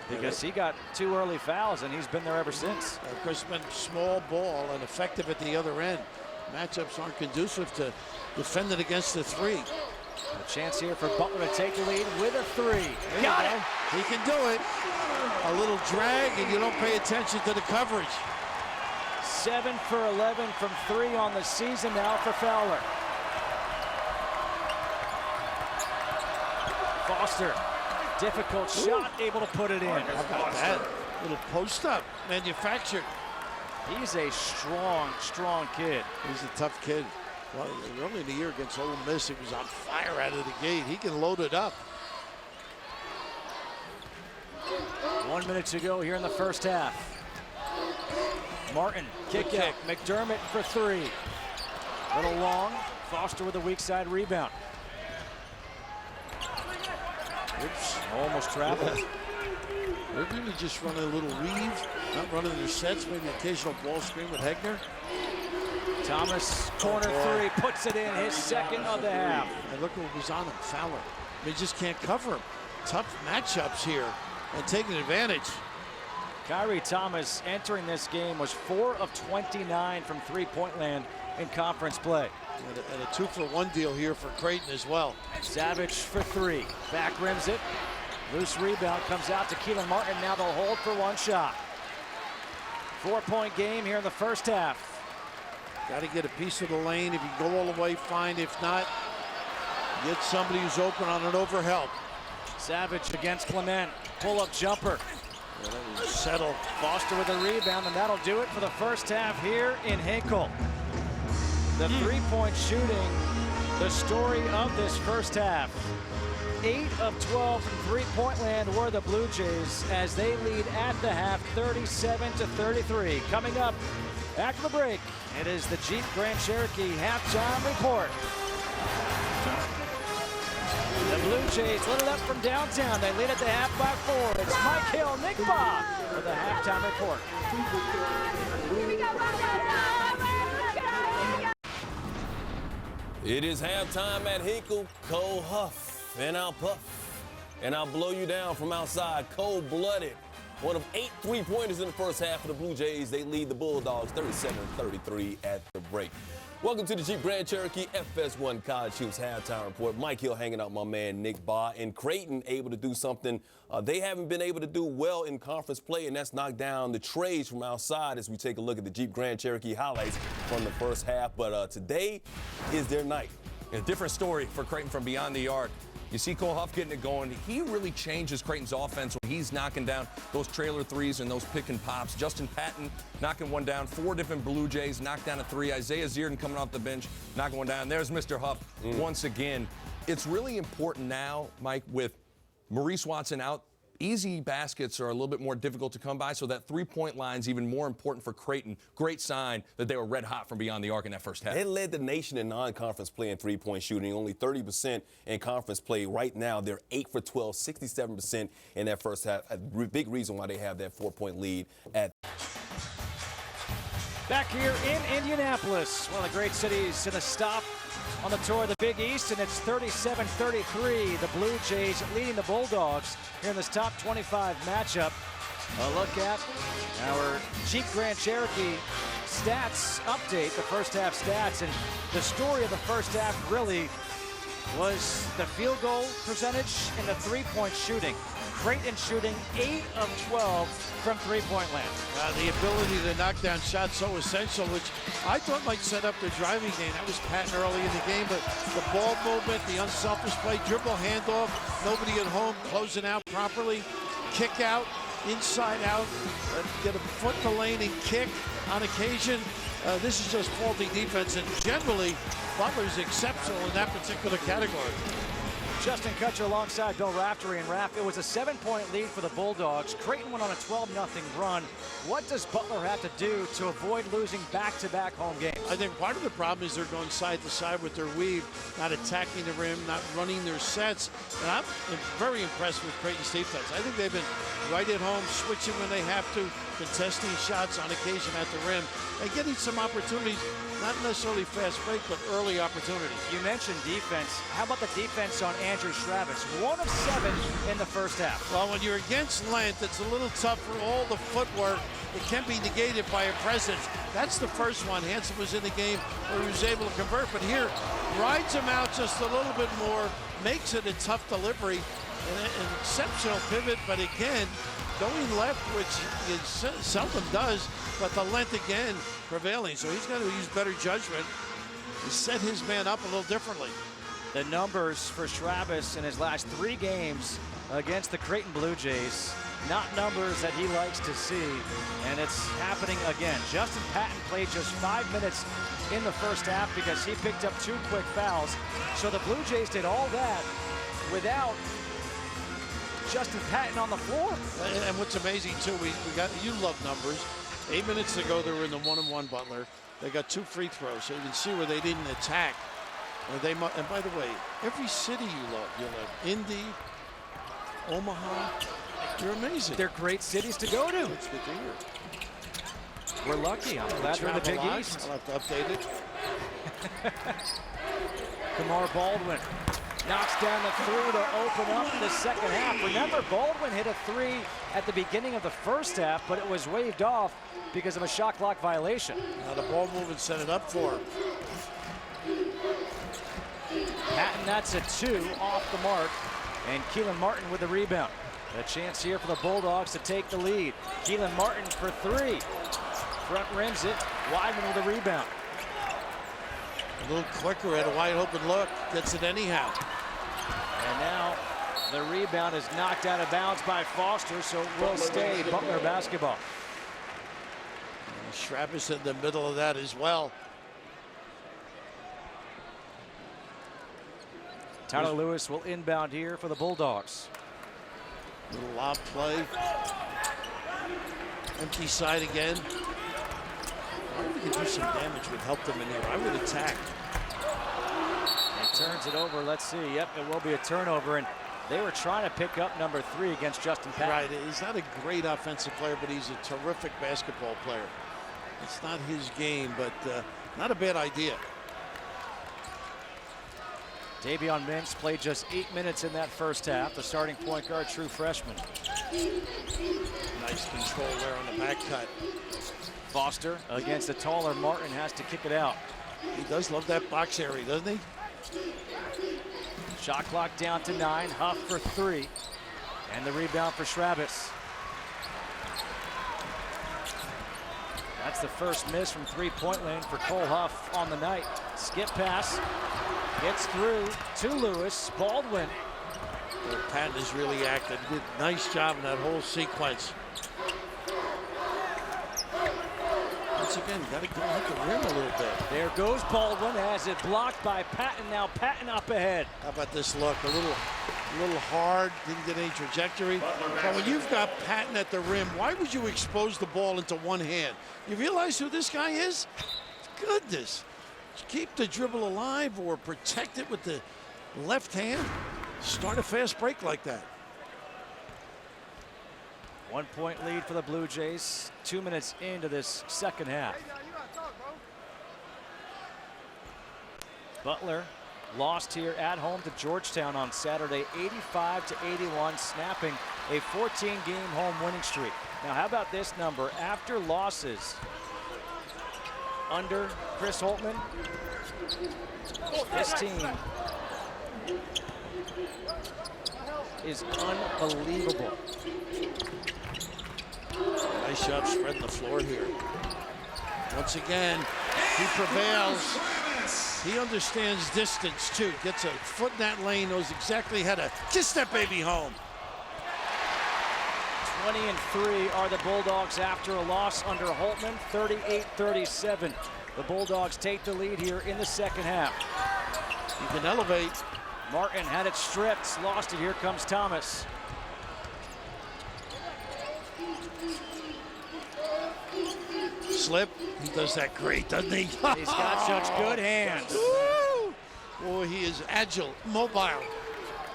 Speaker 1: because he got 2 early fouls and he's been there ever since.
Speaker 2: Of course, it's been small ball and effective at the other end. Matchups aren't conducive to defending against the 3.
Speaker 1: A chance here for Butler to take the lead with a 3. Got it.
Speaker 2: He can do it. A little drag and you don't pay attention to the coverage.
Speaker 1: 7 for 11 from 3 on the season now for Fowler. Foster, difficult shot, able to put it in.
Speaker 2: How about that? Little post up, manufactured.
Speaker 1: He's a strong kid.
Speaker 2: He's a tough kid. Well, early in the year against Ole Miss, he was on fire out of the gate. He can load it up.
Speaker 1: 1 minute to go here in the first half. Martin, kick out. McDermott for 3. Little long. Foster with a weak side rebound. Oops, almost traveled.
Speaker 2: They're really just running a little weave, not running their sets, maybe occasional ball screen with Hegner.
Speaker 1: Thomas, corner 3, puts it in, his second of the half.
Speaker 2: And look what was on him, Fowler. They just can't cover him. Tough matchups here and taking advantage.
Speaker 1: Kyrie Thomas entering this game was 4 of 29 from three-point land in conference play.
Speaker 2: And a 2-for-1 deal here for Creighton as well.
Speaker 1: Savage for 3, back rims it. Loose rebound comes out to Keelan Martin. Now they'll hold for 1 shot. 4-point game here in the first half.
Speaker 2: Got to get a piece of the lane. If you go all the way, fine. If not, get somebody who's open on an overhelp.
Speaker 1: Savage against Clement. Pull-up jumper.
Speaker 2: Settle.
Speaker 1: Foster with a rebound, and that'll do it for the first half here in Hinkle. The three-point shooting, the story of this first half. 8 of 12 from three-point land were the Blue Jays as they lead at the half, 37-33. Coming up after the break, it is the Jeep Grand Cherokee halftime report. The Blue Jays lit it up from downtown. They lead at the half by 4. It's Mike Hill, Nick Baugh for the halftime report.
Speaker 6: It is halftime at Hinkle. Cole Huff, and I'll puff, and I'll blow you down from outside. Cold-blooded. One of 8 3-pointers in the first half of the Blue Jays. They lead the Bulldogs 37-33 at the break. Welcome to the Jeep Grand Cherokee FS1 College Hoops halftime report. Mike Hill hanging out with my man Nick Baugh, and Creighton able to do something they haven't been able to do well in conference play, and that's knock down the trays from outside as we take a look at the Jeep Grand Cherokee highlights from the first half. But today is their night.
Speaker 7: A different story for Creighton from beyond the arc. You see Cole Huff getting it going. He really changes Creighton's offense when he's knocking down those trailer threes and those pick and pops. Justin Patton knocking one down. 4 different Blue Jays knocked down a 3. Isaiah Zierden coming off the bench, knocking one down. There's Mr. Huff once again. It's really important now, Mike, with Maurice Watson out. Easy baskets are a little bit more difficult to come by, so that three-point line's even more important for Creighton. Great sign that they were red hot from beyond the arc in that first half.
Speaker 6: They led the nation in non-conference play in three-point shooting, only 30% in conference play. Right now, they're 8 for 12, 67% in that first half. A big reason why they have that 4-point lead at.
Speaker 1: Back here in Indianapolis, one of the great cities in the stop on the tour of the Big East, and it's 37-33. The Blue Jays leading the Bulldogs here in this top 25 matchup. A look at our Jeep Grand Cherokee stats update, the first half stats, and the story of the first half really was the field goal percentage and the three-point shooting. Creighton shooting 8 of 12 from three-point land.
Speaker 2: The ability to knock down shots so essential, which I thought might set up their driving game. That was Patton early in the game, but the ball movement, the unselfish play, dribble handoff, nobody at home closing out properly, kick out, inside out, get a foot in the lane and kick on occasion. This is just faulty defense, and generally Butler's exceptional in that particular category.
Speaker 1: Justin Kutcher alongside Bill Raftery, and Raff, it was a 7-point lead for the Bulldogs. Creighton went on a 12-0 run. What does Butler have to do to avoid losing back-to-back home games?
Speaker 2: I think part of the problem is they're going side to side with their weave, not attacking the rim, not running their sets. And I'm very impressed with Creighton's defense. I think they've been right at home, switching when they have to, contesting shots on occasion at the rim, and getting some opportunities, not necessarily fast break, but early opportunities.
Speaker 1: You mentioned defense. How about the defense on Andrew Travis? 1 of 7 in the first half.
Speaker 2: Well, when you're against length, it's a little tough for all the footwork. It can be negated by a presence. That's the first one. Hansen was in the game where he was able to convert, but here, rides him out just a little bit more, makes it a tough delivery, and an exceptional pivot, but again, going left, which he seldom does, but the length again prevailing. So he's got to use better judgment to set his man up a little differently.
Speaker 1: The numbers for Travis in his last 3 games against the Creighton Blue Jays, not numbers that he likes to see, and it's happening again. Justin Patton played just 5 minutes in the first half because he picked up 2 quick fouls. So the Blue Jays did all that without Justin Patton on the floor.
Speaker 2: And what's amazing too, we got, you love numbers. 8 minutes ago, they were in the 1-on-1 Butler. They got 2 free throws, so you can see where they didn't attack. And by the way, every city you love, Indy, Omaha, you're amazing.
Speaker 1: They're great cities to go to.
Speaker 2: It's good to hear.
Speaker 1: We're lucky. I'm glad we're in the Big East.
Speaker 2: I'll have to update it.
Speaker 1: Kamar Baldwin knocks down the 3 to open up the second half. Remember, Baldwin hit a 3 at the beginning of the first half, but it was waved off because of a shot clock violation.
Speaker 2: Now the ball movement set it up for him.
Speaker 1: Patton, that's a 2 off the mark, and Keelan Martin with the rebound. A chance here for the Bulldogs to take the lead. Keelan Martin for 3. Front rims it. Wyman with a rebound.
Speaker 2: A little quicker, had a wide open look, gets it anyhow.
Speaker 1: And now the rebound is knocked out of bounds by Foster, so it will stay Butler basketball.
Speaker 2: And Travis in the middle of that as well.
Speaker 1: Tyler Lewis will inbound here for the Bulldogs.
Speaker 2: Little lob play. Empty side again. I think we can do some damage would help them in here. I would attack.
Speaker 1: And turns it over. Let's see. Yep, it will be a turnover. And they were trying to pick up number 3 against Justin Patton.
Speaker 2: Right. He's not a great offensive player, but he's a terrific basketball player. It's not his game, but not a bad idea.
Speaker 1: Davion Mintz played just 8 minutes in that first half. The starting point guard, true freshman.
Speaker 2: Nice control there on the back cut.
Speaker 1: Foster against the taller Martin has to kick it out.
Speaker 2: He does love that box area, doesn't he?
Speaker 1: Shot clock down to 9. Huff for 3. And the rebound for Travis. That's the first miss from 3-point lane for Cole Huff on the night. Skip pass. Gets through to Lewis. Baldwin.
Speaker 2: Patton is really active. He did a nice job in that whole sequence. Once again, got to go at the rim a little bit.
Speaker 1: There goes Baldwin, has it blocked by Patton. Now Patton up ahead.
Speaker 2: How about this look? A little hard, didn't get any trajectory. But when you've got Patton at the rim, why would you expose the ball into one hand? You realize who this guy is? Goodness. Keep the dribble alive or protect it with the left hand. Start a fast break like that.
Speaker 1: 1-point lead for the Blue Jays. 2 minutes into this second half. Butler lost here at home to Georgetown on Saturday, 85-81, snapping a 14-game home winning streak. Now, how about this number? After losses under Chris Holtmann, this team is unbelievable.
Speaker 2: Nice job spreading the floor here. Once again, he prevails. He understands distance too. Gets a foot in that lane, knows exactly how to kiss that baby home.
Speaker 1: 20-3 are the Bulldogs after a loss under Holtmann, 38-37. The Bulldogs take the lead here in the second half.
Speaker 2: You can elevate.
Speaker 1: Martin had it stripped, lost it. Here comes Thomas.
Speaker 2: Slip. He does that great, doesn't he?
Speaker 1: He's got such good hands.
Speaker 2: Woo! Boy, he is agile, mobile.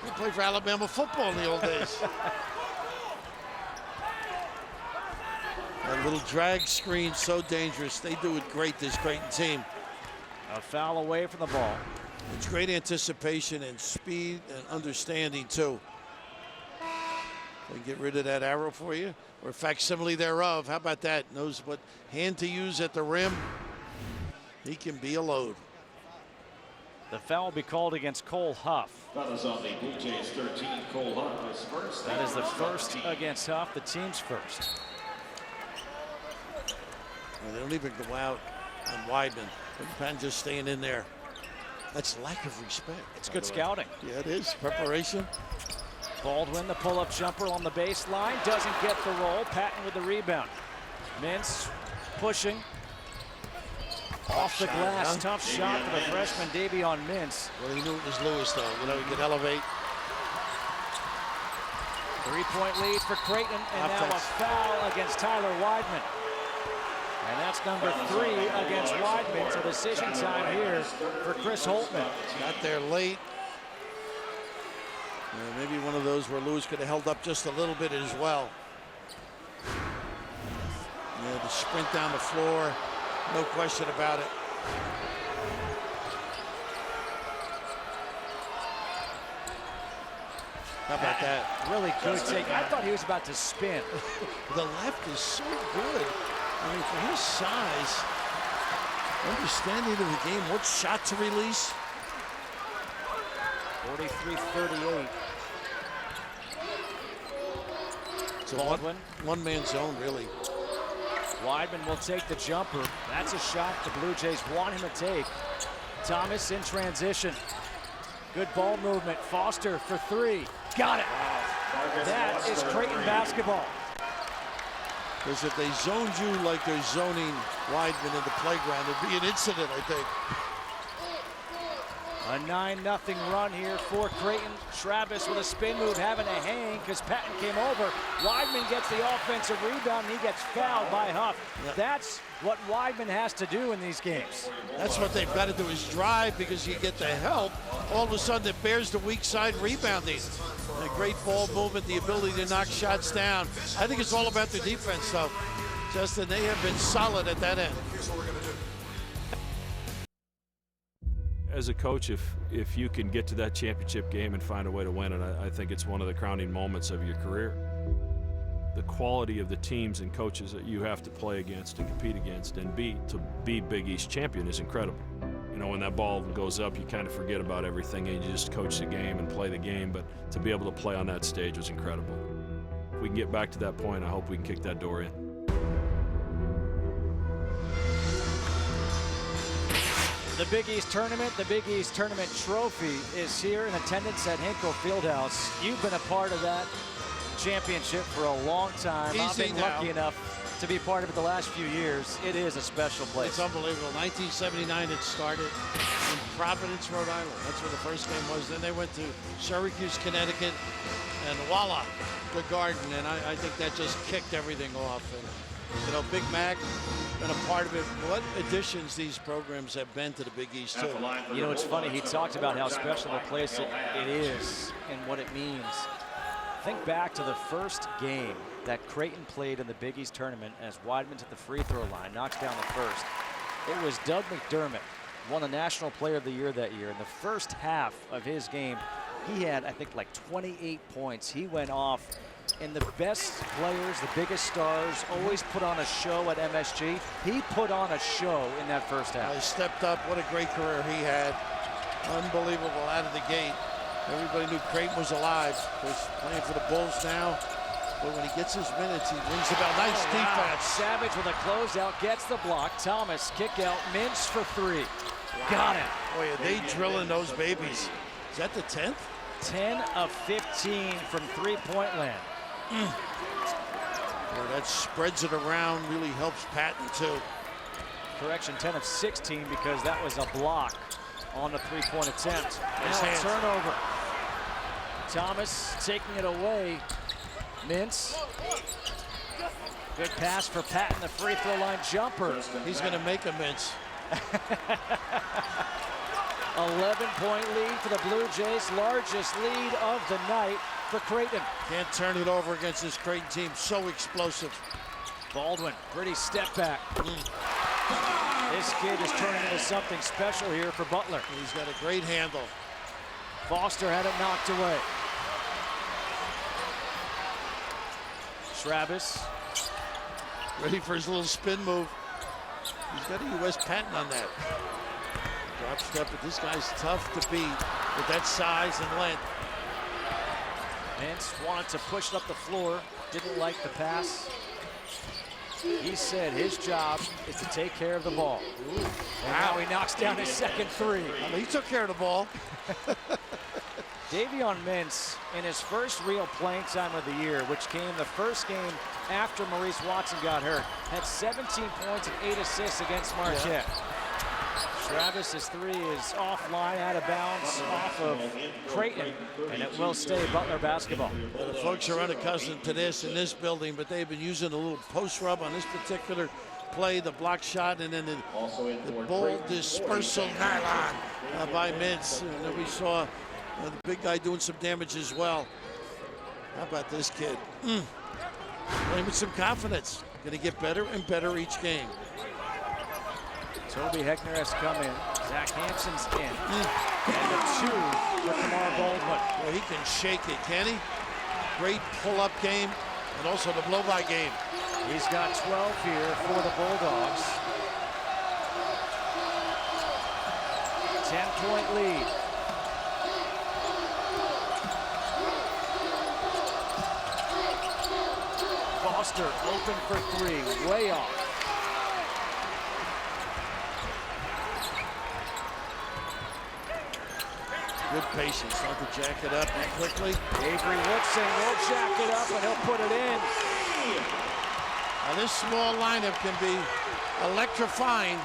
Speaker 2: He played for Alabama football in the old days. That little drag screen, so dangerous. They do it great, this Creighton team.
Speaker 1: A foul away from the ball.
Speaker 2: It's great anticipation and speed and understanding, too. They get rid of that arrow for you, or facsimile thereof. How about that? Knows what hand to use at the rim. He can be a load.
Speaker 1: The foul will be called against Cole Huff.
Speaker 3: That is on the Blue Jays 13. Cole Huff is first.
Speaker 1: That is the first against Huff, the team's first.
Speaker 2: Well, they don't even go out on Weidman. Patton just staying in there. That's lack of respect.
Speaker 1: It's good scouting.
Speaker 2: Yeah, it is. Preparation.
Speaker 1: Baldwin, the pull-up jumper on the baseline, doesn't get the roll. Patton with the rebound. Mintz pushing off the glass.
Speaker 2: Huh?
Speaker 1: Tough shot for the freshman Davion Mintz.
Speaker 2: Well, he knew it was Lewis, though. You know, he could elevate.
Speaker 1: 3-point lead for Creighton, and now a foul against Tyler Weidman. And that's number 3 against Weidman. So decision time here for Chris Holtmann.
Speaker 2: Got there late. Maybe one of those where Lewis could have held up just a little bit as well. Yeah, the sprint down the floor, no question about it. How about that?
Speaker 1: Really good take. I thought he was about to spin.
Speaker 2: The left is so good. I mean, for his size, understanding of the game, what shot to release?
Speaker 1: 43-38.
Speaker 2: It's a
Speaker 1: Baldwin.
Speaker 2: One-man zone, really.
Speaker 1: Weidman will take the jumper. That's a shot the Blue Jays want him to take. Thomas in transition. Good ball movement. Foster for 3. Got it. That is Creighton basketball.
Speaker 2: Because if they zoned you like they're zoning Weidman in the playground, it'd be an incident, I think.
Speaker 1: A 9-0 run here for Creighton. Travis with a spin move, having a hang because Patton came over. Weidman gets the offensive rebound, and he gets fouled by Huff. Yep. That's what Weidman has to do in these games.
Speaker 2: That's what they've got to do, is drive, because you get the help. All of a sudden, it bears the weak side rebounding. A great ball movement, the ability to knock shots down. I think it's all about the defense, though. Justin, they have been solid at that end.
Speaker 8: As a coach, if you can get to that championship game and find a way to win it, I think it's one of the crowning moments of your career. The quality of the teams and coaches that you have to play against and compete against and beat to be Big East champion is incredible. You know, when that ball goes up, you kind of forget about everything and you just coach the game and play the game, but to be able to play on that stage was incredible. If we can get back to that point, I hope we can kick that door in.
Speaker 1: The Big East Tournament, the Big East Tournament trophy is here in attendance at Hinkle Fieldhouse. You've been a part of that championship for a long time. I've been lucky enough to be part of it the last few years. It is a special place.
Speaker 2: It's unbelievable. 1979 it started in Providence, Rhode Island. That's where the first game was. Then they went to Syracuse, Connecticut, and voila, the Garden. And I think that just kicked everything off. And, you know, Big Mac, been a part of it. What additions these programs have been to the Big East, too.
Speaker 1: You know, it's funny. He talked about how special a place it is and what it means. Think back to the first game that Creighton played in the Big East Tournament as Weidman at the free throw line knocks down the first. It was Doug McDermott won the National Player of the Year that year. In the first half of his game, he had, I think, like 28 points. He went off, and the best players, the biggest stars, always put on a show at MSG. He put on a show in that first half.
Speaker 2: He stepped up. What a great career he had. Unbelievable out of the gate. Everybody knew Creighton was alive. He's playing for the Bulls now. But when he gets his minutes, he rings the bell. Nice defense.
Speaker 1: Savage with a closeout, gets the block. Thomas, kick out, Mintz for three. Got it.
Speaker 2: Boy, are they drilling those babies. Is that the 10th?
Speaker 1: 10 of 15 from three-point land.
Speaker 2: Boy, that spreads it around, really helps Patton, too.
Speaker 1: Correction, 10 of 16 because that was a block on the three-point attempt.
Speaker 2: Nice
Speaker 1: Now
Speaker 2: hands.
Speaker 1: turnover. Thomas taking it away. Mintz. Good pass for Patton, the free throw line jumper.
Speaker 2: He's going to make a Mintz.
Speaker 1: 11-point lead for the Blue Jays, largest lead of the night for Creighton.
Speaker 2: Can't turn it over against this Creighton team, so explosive.
Speaker 1: Baldwin, pretty step back. This kid is turning into something special here for Butler.
Speaker 2: He's got a great handle.
Speaker 1: Foster had it knocked away. Travis.
Speaker 2: Ready for his little spin move. He's got a U.S. patent on that. Drop step, but this guy's tough to beat with that size and length.
Speaker 1: Mintz wanted to push it up the floor, didn't like the pass. He said his job is to take care of the ball. And now he knocks down his second three.
Speaker 2: I mean, he took care of the ball.
Speaker 1: Davion Mintz, in his first real playing time of the year, which came the first game after Maurice Watson got hurt, had 17 points and 8 assists against Marquette. Travis's three is offline, out of bounds, off of Creighton, and it will stay Butler basketball.
Speaker 2: Well, the folks are unaccustomed to this in this building, but they've been using a little post rub on this particular play, the block shot, and then the ball dispersal nylon by Mintz. And then we saw the big guy doing some damage as well. How about this kid? Playing with some confidence. Going to get better and better each game.
Speaker 1: Toby Heckner has come in. Zach Hansen's in. And the two for Kamar Baldwin.
Speaker 2: Well, he can shake it, can he? Great pull-up game and also the blow-by game.
Speaker 1: He's got 12 here for the Bulldogs. 10-point lead. Foster open for three, way off.
Speaker 2: Good patience, not to jack it up quickly.
Speaker 1: Avery Woodson will jack it up and he'll put it in.
Speaker 2: Now this small lineup can be electrifying.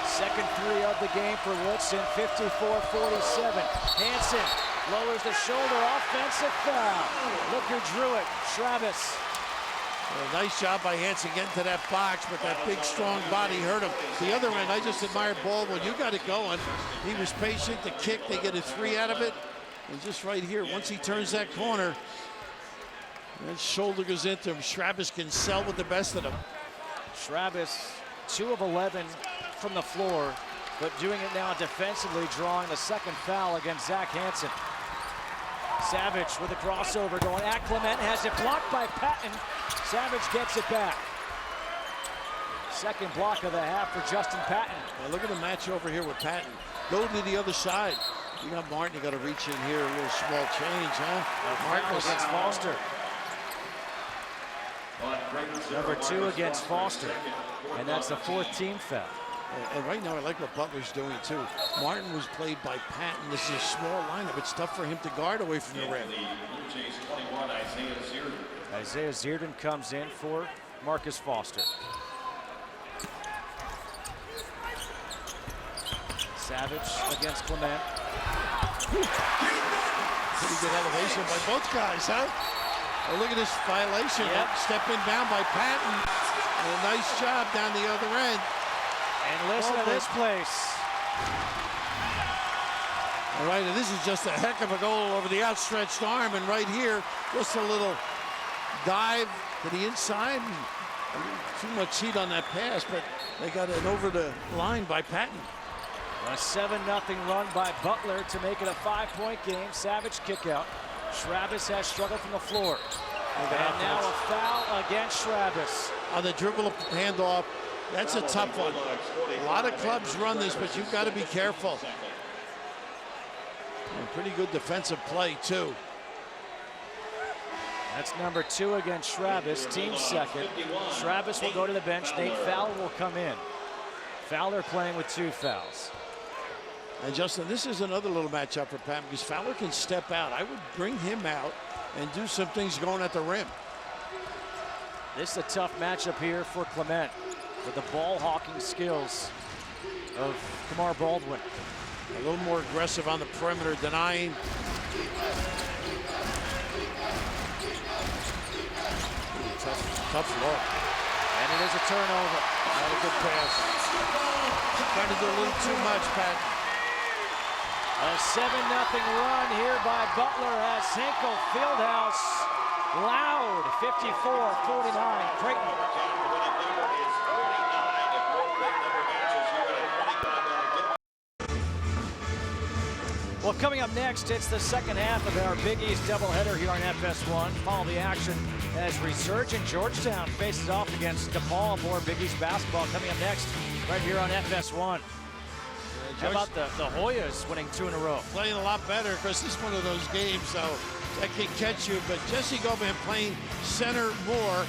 Speaker 1: Second three of the game for Woodson, 54-47. Hansen lowers the shoulder, offensive foul. Look who drew it, Travis.
Speaker 2: Well, nice job by Hansen getting to that box, but that big, strong body hurt him. The other end, I just admired Baldwin. You got it going. He was patient, the kick, they get a three out of it. And just right here, once he turns that corner, that shoulder goes into him. Travis can sell with the best of them.
Speaker 1: Travis, 2 of 11 from the floor, but doing it now defensively, drawing the second foul against Zach Hansen. Savage with a crossover going at Clement, has it blocked by Patton. Savage gets it back. Second block of the half for Justin Patton.
Speaker 2: Now look at the match over here with Patton. Go to the other side. You got Martin, you got to reach in here, a little small change, huh?
Speaker 1: Martin against Foster. Number 2 against Foster, and that's the 4th team foul.
Speaker 2: And right now, I like what Butler's doing, too. Martin was played by Patton. This is a small lineup. It's tough for him to guard away from the rim.
Speaker 1: Isaiah Zierden comes in for Marcus Foster. Savage against Clement.
Speaker 2: Pretty good elevation by both guys, huh? Oh, look at this violation.
Speaker 1: Yep.
Speaker 2: Stepping down by Patton. And a nice job down the other end.
Speaker 1: And listen to this place.
Speaker 2: All right, and this is just a heck of a goal over the outstretched arm. And right here, just a little dive to the inside. And Too much heat on that pass, but they got it over the line by Patton.
Speaker 1: A 7-0 run by Butler to make it a 5-point game. Savage kick out. Travis has struggled from the floor. And now a foul against Travis.
Speaker 2: On the dribble handoff, that's a tough one. A lot of clubs run this, but you've got to be careful. And pretty good defensive play, too.
Speaker 1: That's number 2 against Travis, team second. Travis will go to the bench. Nate Fowler will come in. Fowler playing with 2 fouls.
Speaker 2: And Justin, this is another little matchup for Patton because Fowler can step out. I would bring him out and do some things going at the rim.
Speaker 1: This is a tough matchup here for Clement with the ball hawking skills of Kamar Baldwin.
Speaker 2: A little more aggressive on the perimeter, denying. Tough look.
Speaker 1: And it is a turnover.
Speaker 2: Not a good pass. Trying to do a little too much, Pat.
Speaker 1: A 7-0 run here by Butler as Hinkle Fieldhouse loud. 54-49 Creighton. Well, coming up next, it's the second half of our Big East doubleheader here on FS1. Follow the action as Resurgent Georgetown faces off against DePaul. More Big East basketball coming up next right here on FS1. How about the Hoyas winning 2 in a row?
Speaker 2: Playing a lot better because this is one of those games, so that can catch you. But Jesse Goban playing center more.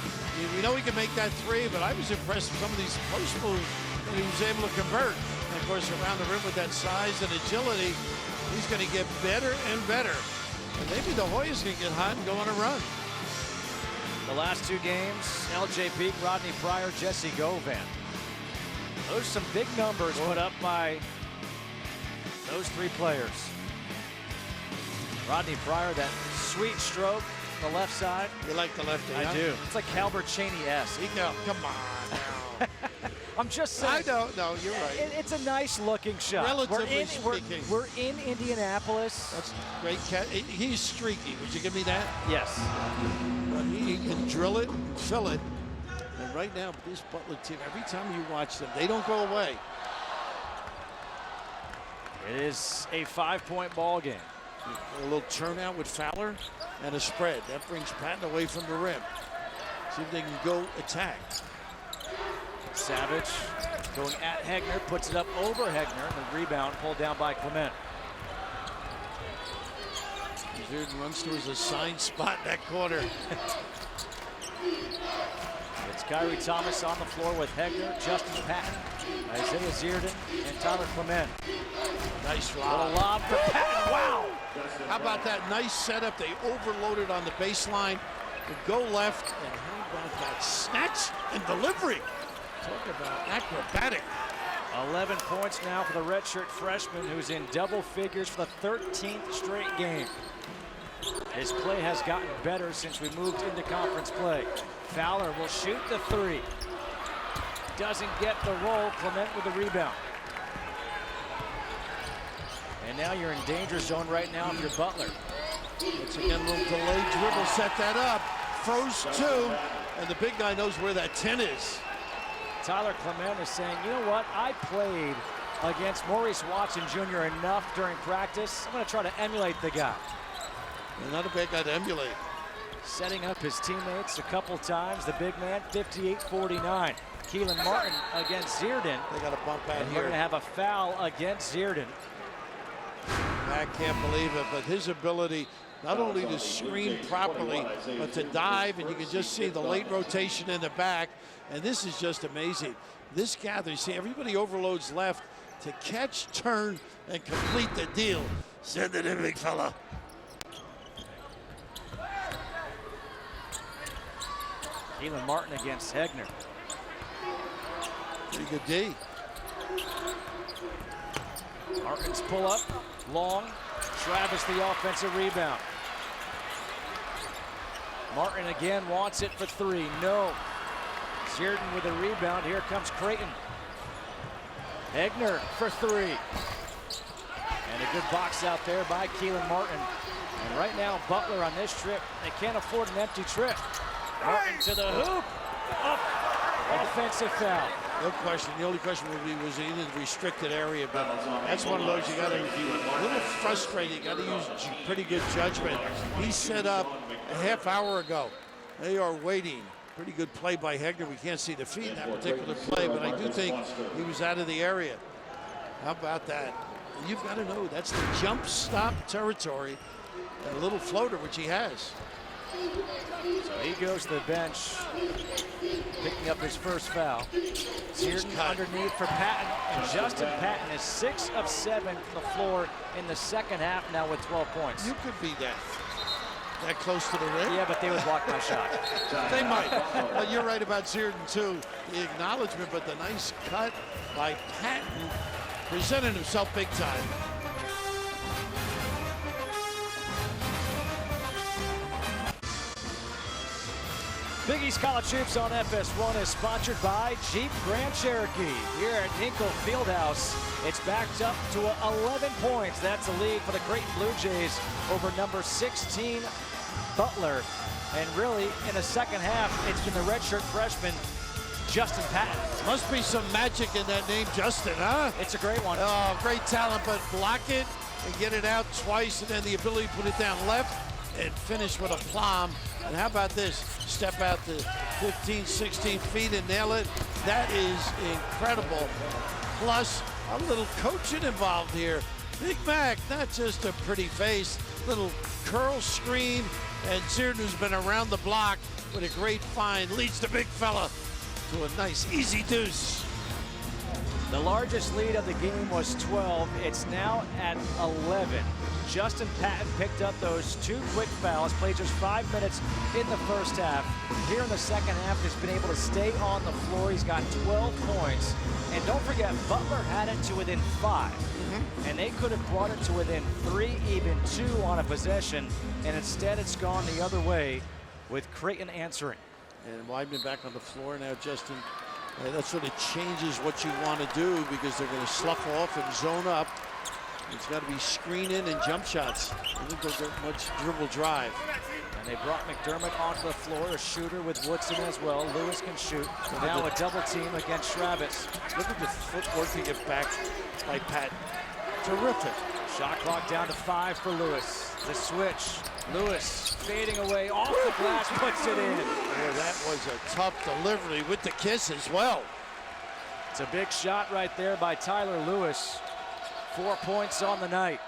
Speaker 2: We know he can make that 3, but I was impressed with some of these post moves that he was able to convert. And of course, around the rim with that size and agility, he's going to get better and better. And maybe the Hoyas can get hot and go on a run.
Speaker 1: The last 2 games, LJ Peak, Rodney Pryor, Jesse Govan. Those are some big numbers put up by those 3 players. Rodney Pryor, that sweet stroke, the left side.
Speaker 2: You like the lefty,
Speaker 1: I
Speaker 2: huh?
Speaker 1: do. It's like Calbert Cheney-esque.
Speaker 2: No, come on now.
Speaker 1: I'm just saying.
Speaker 2: I don't know. You're right.
Speaker 1: It's a nice looking shot.
Speaker 2: Relatively speaking.
Speaker 1: We're in Indianapolis.
Speaker 2: That's great. He's streaky. Would you give me that?
Speaker 1: Yes.
Speaker 2: But he can drill it and fill it. And right now, this Butler team, every time you watch them, they don't go away.
Speaker 1: It is a 5-point ball game.
Speaker 2: A little turnout with Fowler and a spread. That brings Patton away from the rim. See if they can go attack.
Speaker 1: Savage going at Hegner, puts it up over Hegner, and the rebound pulled down by Clement.
Speaker 2: Zierden runs to his assigned spot in that corner.
Speaker 1: It's Kyrie Thomas on the floor with Hegner, Justin Patton, Isaiah Zierden, and Tyler Clement.
Speaker 2: Nice
Speaker 1: What a
Speaker 2: lob.
Speaker 1: lob for Patton, wow!
Speaker 2: How about that nice setup? They overloaded on the baseline. To go left, and how about that snatch and delivery? Talk about acrobatic.
Speaker 1: 11 points now for the redshirt freshman who's in double figures for the 13th straight game. His play has gotten better since we moved into conference play. Fowler will shoot the 3. Doesn't get the roll. Clement with the rebound. And now you're in danger zone right now if you're Butler.
Speaker 2: It's again a little delayed dribble, set that up. Froze 2, and the big guy knows where that 10 is. Tyler
Speaker 1: Clement is saying, you know what? I played against Maurice Watson Jr. enough during practice. I'm going to try to emulate the guy.
Speaker 2: And not a bad guy to emulate.
Speaker 1: Setting up his teammates a couple times. The big man, 58-49. Keelan Martin against Zierden.
Speaker 2: They got a bump out
Speaker 1: and
Speaker 2: here.
Speaker 1: We're going to have a foul against Zierden.
Speaker 2: I can't believe it, but his ability not only to screen properly, but to dive, and you can just see the late rotation in the back. And this is just amazing. This gather, you see everybody overloads left to catch, turn, and complete the deal. Send it in, big fella.
Speaker 1: Keelan Martin against Hegner.
Speaker 2: Pretty good D.
Speaker 1: Martin's pull up, long. Travis the offensive rebound. Martin again wants it for 3, no. Zierden with a rebound, here comes Creighton. Hegner for 3. And a good box out there by Keelan Martin. And right now, Butler on this trip, they can't afford an empty trip. Martin to the hoop, Offensive foul.
Speaker 2: No question. The only question would be, was he in the restricted area? But that's one of those you got to, a little frustrating. You got to use pretty good judgment. He set up a half hour ago. They are waiting. Pretty good play by Hegner. We can't see the feet in that particular play, but I do think he was out of the area. How about that? You've got to know that's the jump stop territory. And a little floater, which he has.
Speaker 1: So he goes to the bench, picking up his first foul. Searden underneath for Patton, and Justin Patton is 6 of 7 from the floor in the second half now with 12 points.
Speaker 2: You could be that close to the rim.
Speaker 1: Yeah, but they would block my shot.
Speaker 2: They might. Well, you're right about Searden too. The acknowledgement, but the nice cut by Patton presented himself big time.
Speaker 1: Big East College Hoops on FS1 is sponsored by Jeep Grand Cherokee. Here at Hinkle Fieldhouse, it's backed up to 11 points. That's a lead for the Creighton Bluejays over number 16, Butler. And really, in the second half, it's been the redshirt freshman, Justin Patton.
Speaker 2: Must be some magic in that name, Justin, huh?
Speaker 1: It's a great one.
Speaker 2: Oh, great talent, but block it and get it out twice, and then the ability to put it down left and finish with a plum. And how about this? Step out to 15, 16 feet and nail it. That is incredible. Plus, a little coaching involved here. Big Mac, not just a pretty face, little curl screen, and Searden, who's been around the block with a great find, leads the big fella to a nice, easy deuce.
Speaker 1: The largest lead of the game was 12. It's now at 11. Justin Patton picked up those 2 quick fouls, played just 5 minutes in the first half. Here in the second half, he's been able to stay on the floor. He's got 12 points. And don't forget, Butler had it to within 5. And they could have brought it to within 3, even 2 on a possession. And instead, it's gone the other way with Creighton answering.
Speaker 2: And Weidman back on the floor now, Justin. That sort of changes what you want to do because they're going to slough off and zone up. It's got to be screening and jump shots. I think they'll get much dribble drive.
Speaker 1: And they brought McDermott onto the floor, a shooter with Woodson as well. Lewis can shoot. Now a double team against Schravitz.
Speaker 2: Look at the footwork to get back by Patton. Terrific.
Speaker 1: Shot clock down to 5 for Lewis. The switch. Lewis fading away off the glass, puts it in.
Speaker 2: Boy, that was a tough delivery with the kiss as well.
Speaker 1: It's a big shot right there by Tyler Lewis. 4 points on the night.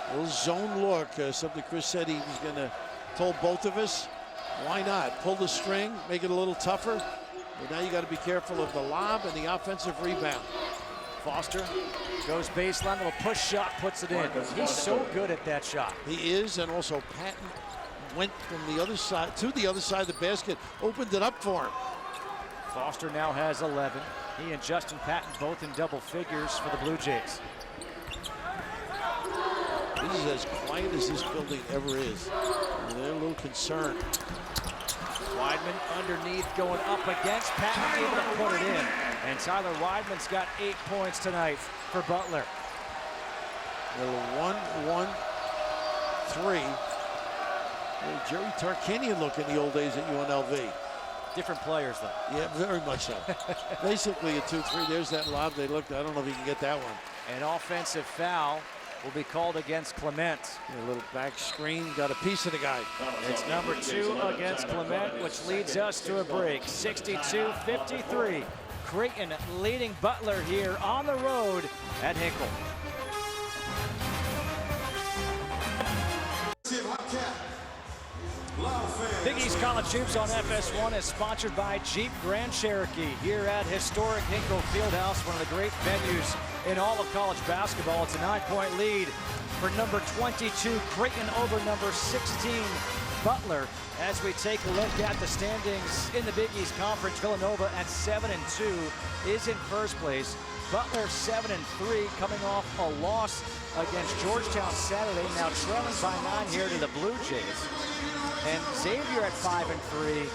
Speaker 2: A little zone look, something Chris said he was going to told both of us. Why not? Pull the string, make it a little tougher. But now you got to be careful of the lob and the offensive rebound.
Speaker 1: Foster goes baseline, little push shot, puts it in. He's so good at that shot.
Speaker 2: He is, and also Patton went from the other side to the other side of the basket, opened it up for him.
Speaker 1: Foster now has 11. He and Justin Patton both in double figures for the Blue Jays.
Speaker 2: This is as quiet as this building ever is. And they're a little concerned.
Speaker 1: Weidman underneath, going up against Patton, able to put it in. And Tyler Weidman's got 8 points tonight for Butler.
Speaker 2: Little 1-1-3. Little Jerry Tarkanian look in the old days at UNLV.
Speaker 1: Different players, though.
Speaker 2: Yeah, very much so. Basically a 2-3. There's that lob. They looked. I don't know if he can get that one.
Speaker 1: An offensive foul will be called against Clement.
Speaker 2: A little back screen. Got a piece of the guy.
Speaker 1: It's number 2 against Clement, which leads us to a break. 62-53. Creighton leading Butler here on the road at Hinkle. Big East College Hoops on FS1 is sponsored by Jeep Grand Cherokee here at historic Hinkle Fieldhouse, one of the great venues in all of college basketball. It's a 9-point lead for number 22 Creighton over number 16 Butler. As we take a look at the standings in the Big East Conference, Villanova at 7-2 is in first place. Butler 7-3, coming off a loss against Georgetown Saturday, now trailing by 9 here to the Blue Jays. And Xavier at 5-3.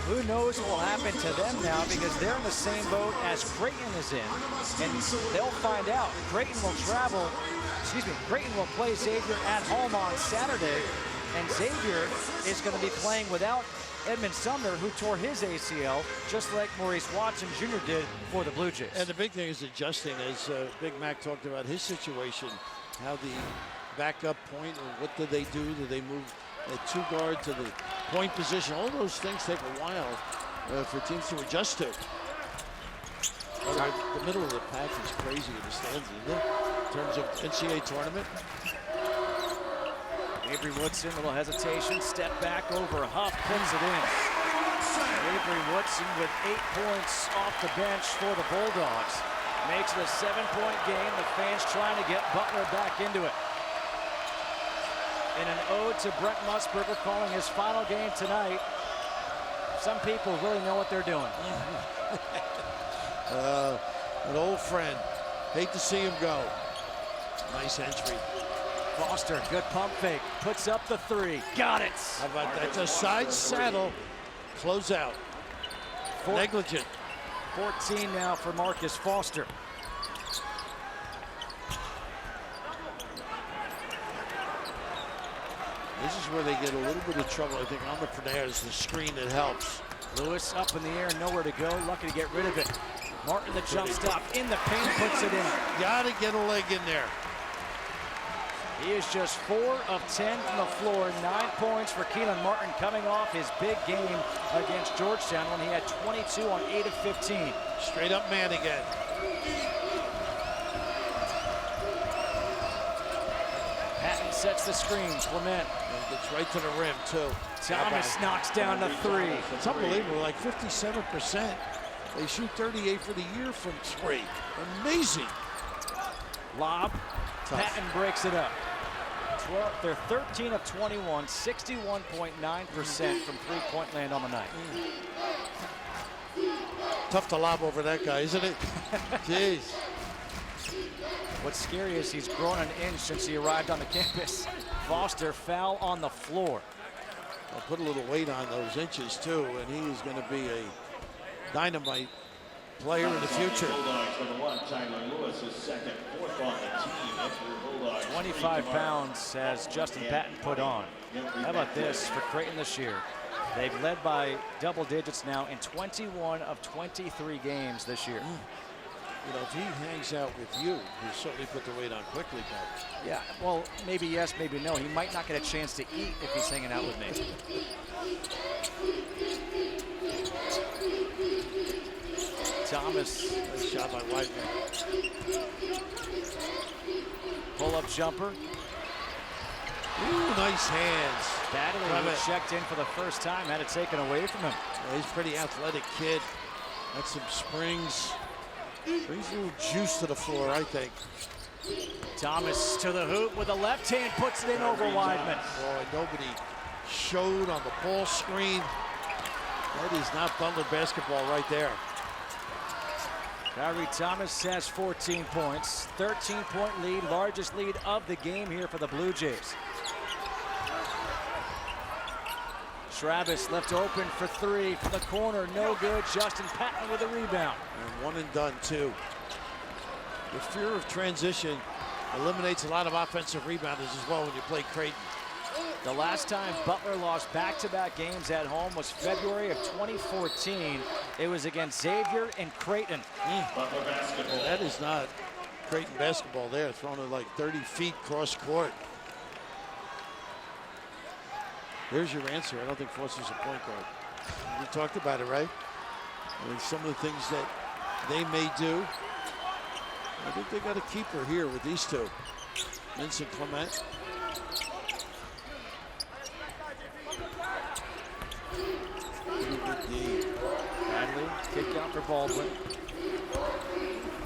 Speaker 1: Who knows what will happen to them now, because they're in the same boat as Creighton is in. And they'll find out. Creighton will Creighton will play Xavier at home on Saturday. And Xavier is going to be playing without Edmund Sumner, who tore his ACL, just like Maurice Watson Jr. did for the Blue Jays.
Speaker 2: And the big thing is adjusting, as Big Mac talked about his situation, how the backup point, and what do they do? Do they move at 2 guard to the point position? All those things take a while for teams to adjust to. The middle of the pack is crazy in the stands, isn't it? In terms of NCAA tournament.
Speaker 1: Avery Woodson, little hesitation, step back over Huff, puts it in. Avery Woodson with 8 points off the bench for the Bulldogs. Makes it a 7-point game. The fans trying to get Butler back into it. And an ode to Brent Musburger, calling his final game tonight. Some people really know what they're doing.
Speaker 2: An old friend. Hate to see him go. Nice entry.
Speaker 1: Foster, good pump fake, puts up the 3, got it.
Speaker 2: How about that? Just side saddle, close out. Negligent.
Speaker 1: 14 now for Marcus Foster.
Speaker 2: This is where they get a little bit of trouble, I think, on the Perners, the screen that helps.
Speaker 1: Lewis up in the air, nowhere to go, lucky to get rid of it. Martin, the jump stop, in the paint, puts it in.
Speaker 2: Gotta get a leg in there.
Speaker 1: He is just 4 of 10 from the floor, 9 points for Keelan Martin, coming off his big game against Georgetown when he had 22 on 8 of 15.
Speaker 2: Straight up man again.
Speaker 1: Patton sets the screen, Clement.
Speaker 2: And gets right to the rim, too.
Speaker 1: Thomas knocks down the 3.
Speaker 2: It's unbelievable, like 57%. They shoot 38 for the year from 3. Amazing.
Speaker 1: Lob,
Speaker 2: Tough.
Speaker 1: Patton breaks it up. They're 13 of 21, 61.9% from three-point land on the night.
Speaker 2: Tough to lob over that guy, isn't it? Jeez.
Speaker 1: What's scary is he's grown an inch since he arrived on the campus. Foster foul on the floor.
Speaker 2: I'll put a little weight on those inches too, and he is going to be a dynamite player in the future.
Speaker 3: Bulldogs for the 1, Tyler Lewis is second, 4th on the team. That's for the Bulldogs.
Speaker 1: 25 pounds has Justin Patton put on. How about this for Creighton this year? They've led by double digits now in 21 of 23 games this year.
Speaker 2: You know, if he hangs out with you, he'll certainly put the weight on quickly, but.
Speaker 1: Yeah, well, maybe yes, maybe no. He might not get a chance to eat if he's hanging out with me. Thomas.
Speaker 2: Nice shot by Whiteman.
Speaker 1: Pull-up jumper.
Speaker 2: Ooh, nice hands.
Speaker 1: Battling, who checked in for the first time, had it taken away from him.
Speaker 2: Yeah, he's a pretty athletic kid. Got some springs. Brings a little juice to the floor, I think.
Speaker 1: Thomas to the hoop with the left hand, puts it in over Weidman.
Speaker 2: Boy, nobody showed on the ball screen. That is not Butler basketball right there.
Speaker 1: Kyrie Thomas has 14 points, 13-point lead, largest lead of the game here for the Blue Jays. Travis left open for 3 from the corner, no good. Justin Patton with a rebound.
Speaker 2: And one and done, too. The fear of transition eliminates a lot of offensive rebounders as well when you play Creighton.
Speaker 1: The last time Butler lost back-to-back games at home was February of 2014. It was against Xavier and Creighton.
Speaker 3: Butler basketball.
Speaker 2: That is not Creighton basketball there, thrown it like 30 feet cross court. There's your answer. I don't think Foster's a point guard. We talked about it, right? I mean, some of the things that they may do. I think they got a keeper here with these two. Vincent Clement.
Speaker 1: Bradley, kick out for Baldwin.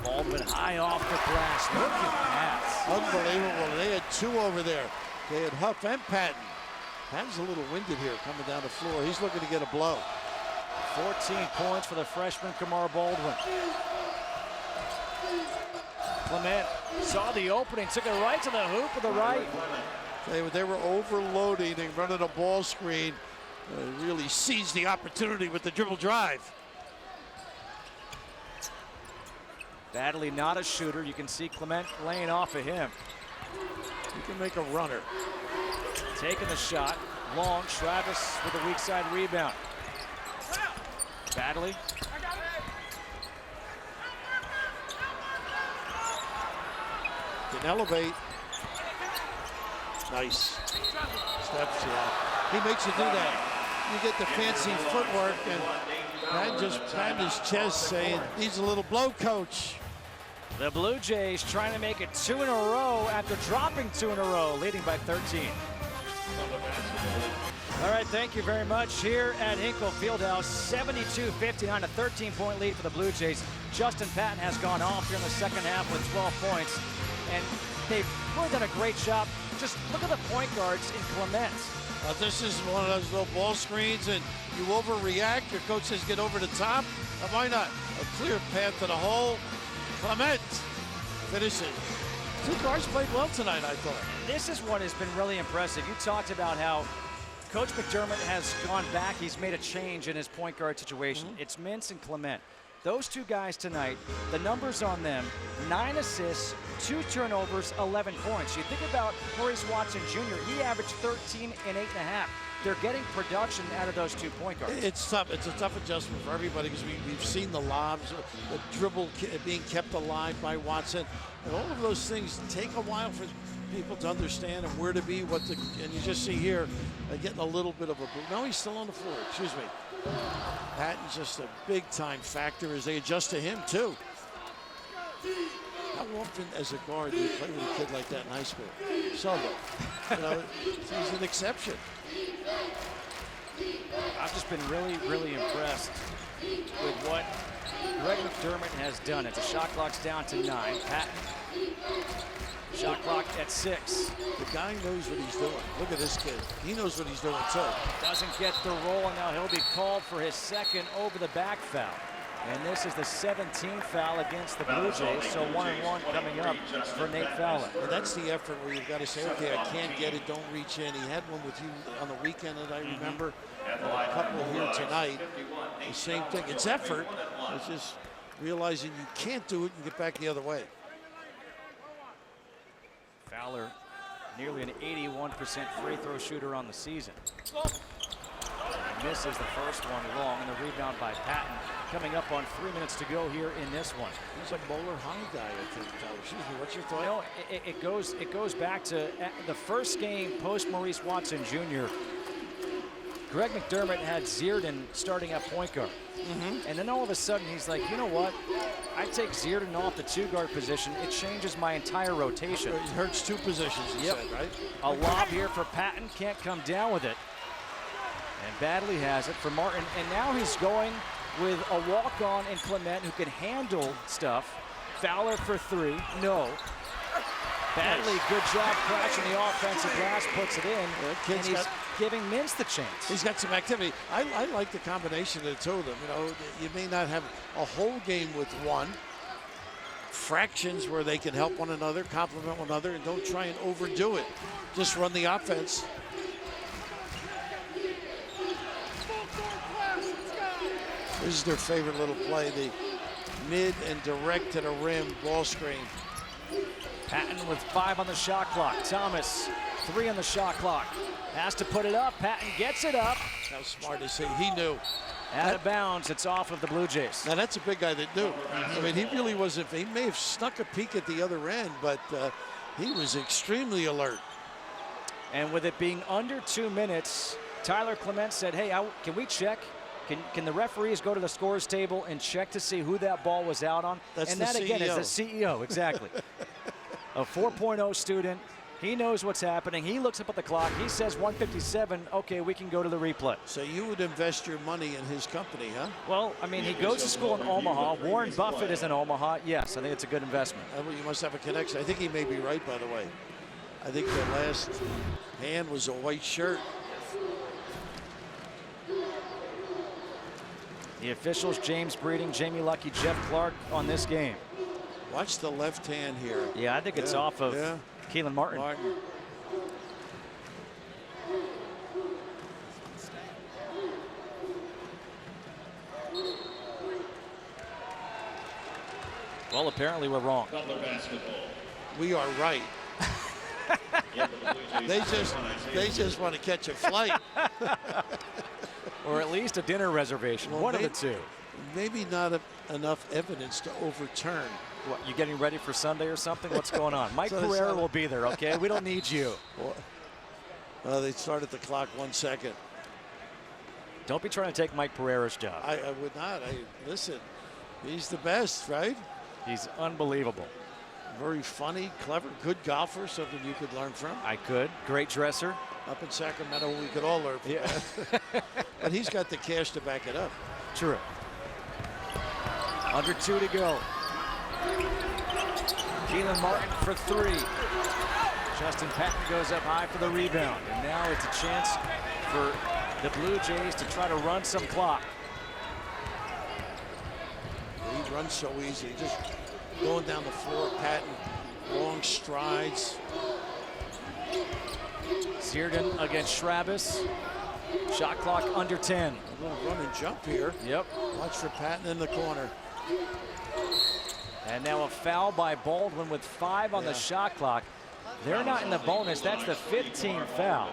Speaker 1: Baldwin high off the glass. Look at that.
Speaker 2: Unbelievable. They had 2 over there. They had Huff and Patton. Patton's a little winded here coming down the floor. He's looking to get a blow.
Speaker 1: 14 points for the freshman Kamar Baldwin. Clement saw the opening, took it right to the hoop with the right.
Speaker 2: They were overloading and running a ball screen. Really seized the opportunity with the dribble drive.
Speaker 1: Badley not a shooter. You can see Clement laying off of him.
Speaker 2: You can make a runner.
Speaker 1: Taking the shot. long. Travis with a weak side rebound. Badley.
Speaker 2: Can elevate. Nice. Steps, yeah. He makes you do that. You get the fancy footwork, and Pat just patting his chest saying, needs a little blow, coach.
Speaker 1: The Blue Jays trying to make it 2 in a row after dropping 2 in a row, leading by 13. All right, thank you very much. Here at Hinkle Fieldhouse, 72-59, a 13-point lead for the Blue Jays. Justin Patton has gone off here in the second half with 12 points, and they've really done a great job. Just look at the point guards in Clement.
Speaker 2: This is one of those little ball screens, and you overreact. Your coach says get over the top. Why not? A clear path to the hole. Clement finishes. Two guards played well tonight, I thought.
Speaker 1: This is what has been really impressive. You talked about how Coach McDermott has gone back. He's made a change in his point guard situation. It's Mintz and Clement. Those two guys tonight, the numbers on them, 9 assists, 2 turnovers, 11 points. You think about Maurice Watson Jr., he averaged 13 and 8.5. They're getting production out of those 2 point guards.
Speaker 2: It's tough. It's a tough adjustment for everybody because we've seen the lobs, the dribble being kept alive by Watson. And all of those things take a while for people to understand and where to be, and you just see here, getting a little bit of a boot. No, he's still on the floor, excuse me. Patton's just a big-time factor as they adjust to him, too. How often, as a guard, do you play with a kid like that in high school? Seldom. You know, he's an exception.
Speaker 1: I've just been really impressed with what Greg McDermott has done. It's a shot clock's down to 9. Patton, shot clock at 6.
Speaker 2: The guy knows what he's doing. Look at this kid. He knows what he's doing, too.
Speaker 1: Doesn't get the roll, and now he'll be called for his second over-the-back foul. And this is the 17th foul against the Blue Jays, so 1-1 coming up for Nate Fowler.
Speaker 2: Well, that's the effort where you've got to say, okay, I can't get it, don't reach in. He had one with you on the weekend that I remember, a couple here tonight. The same thing. It's effort. It's just realizing you can't do it and get back the other way.
Speaker 1: Fowler, nearly an 81% free throw shooter on the season. Misses the first one long, and the rebound by Patton. Coming up on 3 minutes to go here in this one.
Speaker 2: He's a bowler high guy, I think. Excuse me, what's your thought?
Speaker 1: You know, it goes back to the first game post Maurice Watson Jr. Greg McDermott had Zierden starting at point guard. And then all of a sudden he's like, you know what? I take Zierden off the 2-guard position. It changes my entire rotation.
Speaker 2: It hurts 2 positions, he said, right?
Speaker 1: A lob here for Patton, can't come down with it. And Badley has it for Martin. And now he's going with a walk-on in Clement who can handle stuff. Fowler for 3, no. Badley, good job crashing the offensive glass, puts it in, and he's giving Mintz the chance.
Speaker 2: He's got some activity. I like the combination of the 2 of them. You know, you may not have a whole game with one. Fractions where they can help one another, complement one another, and don't try and overdo it. Just run the offense. This is their favorite little play, the mid and direct to the rim ball screen.
Speaker 1: Patton with 5 on the shot clock. Thomas, 3 on the shot clock. Has to put it up. Patton gets it up.
Speaker 2: How smart is he? He knew.
Speaker 1: Out of bounds. It's off of the Blue Jays.
Speaker 2: Now that's a big guy that knew. I mean, he really wasn't. He may have snuck a peek at the other end, but he was extremely alert.
Speaker 1: And with it being under 2 minutes, Tyler Clement said, hey, can we check? Can the referees go to the scores table and check to see who that ball was out on?
Speaker 2: That's
Speaker 1: and
Speaker 2: the
Speaker 1: that,
Speaker 2: CEO.
Speaker 1: again, is the CEO, exactly. A 4.0 student. He knows what's happening. He looks up at the clock. He says 1:57. Okay, we can go to the replay.
Speaker 2: So you would invest your money in his company, huh?
Speaker 1: Well, I mean, he goes to school in Omaha. Warren Buffett is in Omaha. Yes, I think it's a good investment.
Speaker 2: Well, you must have a connection. I think he may be right, by the way. I think the last hand was a white shirt.
Speaker 1: The officials, James Breeding, Jamie Lucky, Jeff Clark on this game.
Speaker 2: Watch the left hand here.
Speaker 1: Yeah, I think it's off of Keelan Martin. Well, apparently we're wrong.
Speaker 3: Butler basketball.
Speaker 2: We are right. They just want to catch a flight.
Speaker 1: Or at least a dinner reservation.
Speaker 2: Well,
Speaker 1: one of the two.
Speaker 2: Maybe not enough evidence to overturn.
Speaker 1: What, you getting ready for Sunday or something? What's going on? Mike Pereira will be there, okay? We don't need you.
Speaker 2: Well, they started the clock 1 second.
Speaker 1: Don't be trying to take Mike Pereira's job.
Speaker 2: I would not. Listen, he's the best, right?
Speaker 1: He's unbelievable.
Speaker 2: Very funny, clever, good golfer, something you could learn from.
Speaker 1: I could. Great dresser.
Speaker 2: Up in Sacramento, we could all learn from that. But he's got the cash to back it up.
Speaker 1: True. Under 2 to go. Keelan Martin for 3. Justin Patton goes up high for the rebound. And now it's a chance for the Blue Jays to try to run some clock.
Speaker 2: He runs so easy. Just going down the floor, Patton, long strides.
Speaker 1: Zierden against Schrabis. Shot clock under 10.
Speaker 2: A little run and jump here.
Speaker 1: Yep.
Speaker 2: Watch for Patton in the corner.
Speaker 1: And now a foul by Baldwin with 5 on the shot clock. They're not in the bonus. That's the 15th foul.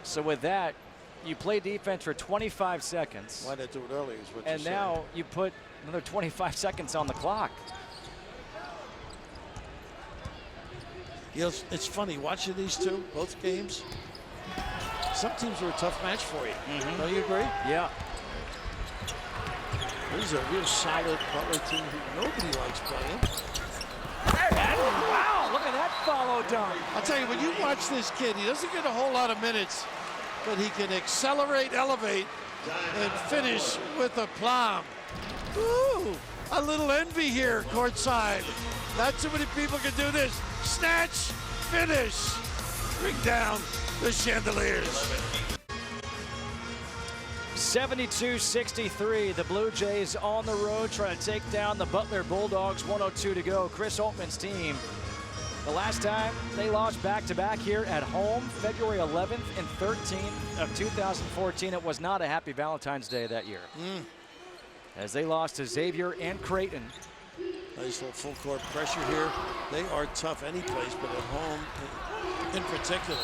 Speaker 1: So with that, you play defense for 25 seconds.
Speaker 2: Why not do it early is what
Speaker 1: and
Speaker 2: you're
Speaker 1: now
Speaker 2: saying.
Speaker 1: you put another 25 seconds on the clock.
Speaker 2: You know, it's funny watching these two, both games. Some teams are a tough match for you. Don't you agree?
Speaker 1: Yeah.
Speaker 2: This is a real solid Butler team who nobody likes playing.
Speaker 1: Wow, look at that follow dunk.
Speaker 2: I'll tell you, when you watch this kid, he doesn't get a whole lot of minutes, but he can accelerate, elevate, and finish with aplomb. Ooh, a little envy here courtside. Not too many people can do this. Snatch, finish, bring down the chandeliers.
Speaker 1: 72-63, the Blue Jays on the road trying to take down the Butler Bulldogs. 1:02 to go. Chris Holtman's team, the last time they lost back-to-back here at home, February 11th and 13th of 2014. It was not a happy Valentine's Day that year. As they lost to Xavier and Creighton.
Speaker 2: Nice little full court pressure here. They are tough any place, but at home in particular.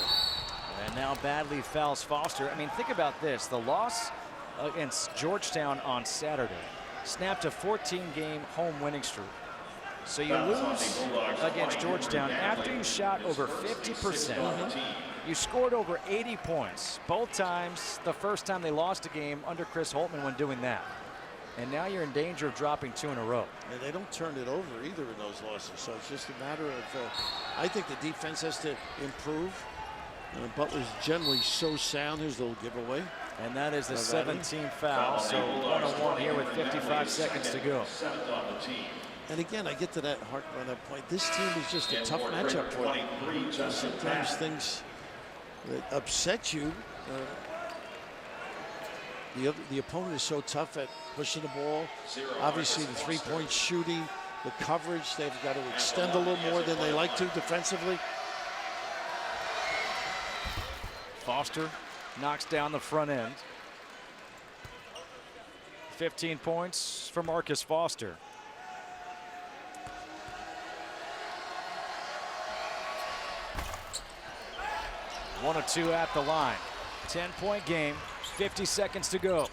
Speaker 1: And now Badley fouls Foster. I mean, think about this. The loss against Georgetown on Saturday snapped a 14-game home winning streak. So you lose against Georgetown after you shot over 50%. You scored over 80 points. Both times, the first time they lost a game under Chris Holtman when doing that. And now you're in danger of dropping 2 in a row.
Speaker 2: And they don't turn it over either in those losses. So it's just a matter of, I think the defense has to improve. Butler's generally so sound. Here's a little giveaway.
Speaker 1: And that is the 17th foul. So 1-on-1 here with 55 seconds to go.
Speaker 2: And again, I get to that heart on that point. This team is just a tough matchup for them. Sometimes things that upset you. The opponent is so tough at pushing the ball. Obviously, the three-point shooting, the coverage, they've got to extend a little more than they like to defensively.
Speaker 1: Foster knocks down the front end. 15 points for Marcus Foster. One or two at the line. 10-point game, 50 seconds to go.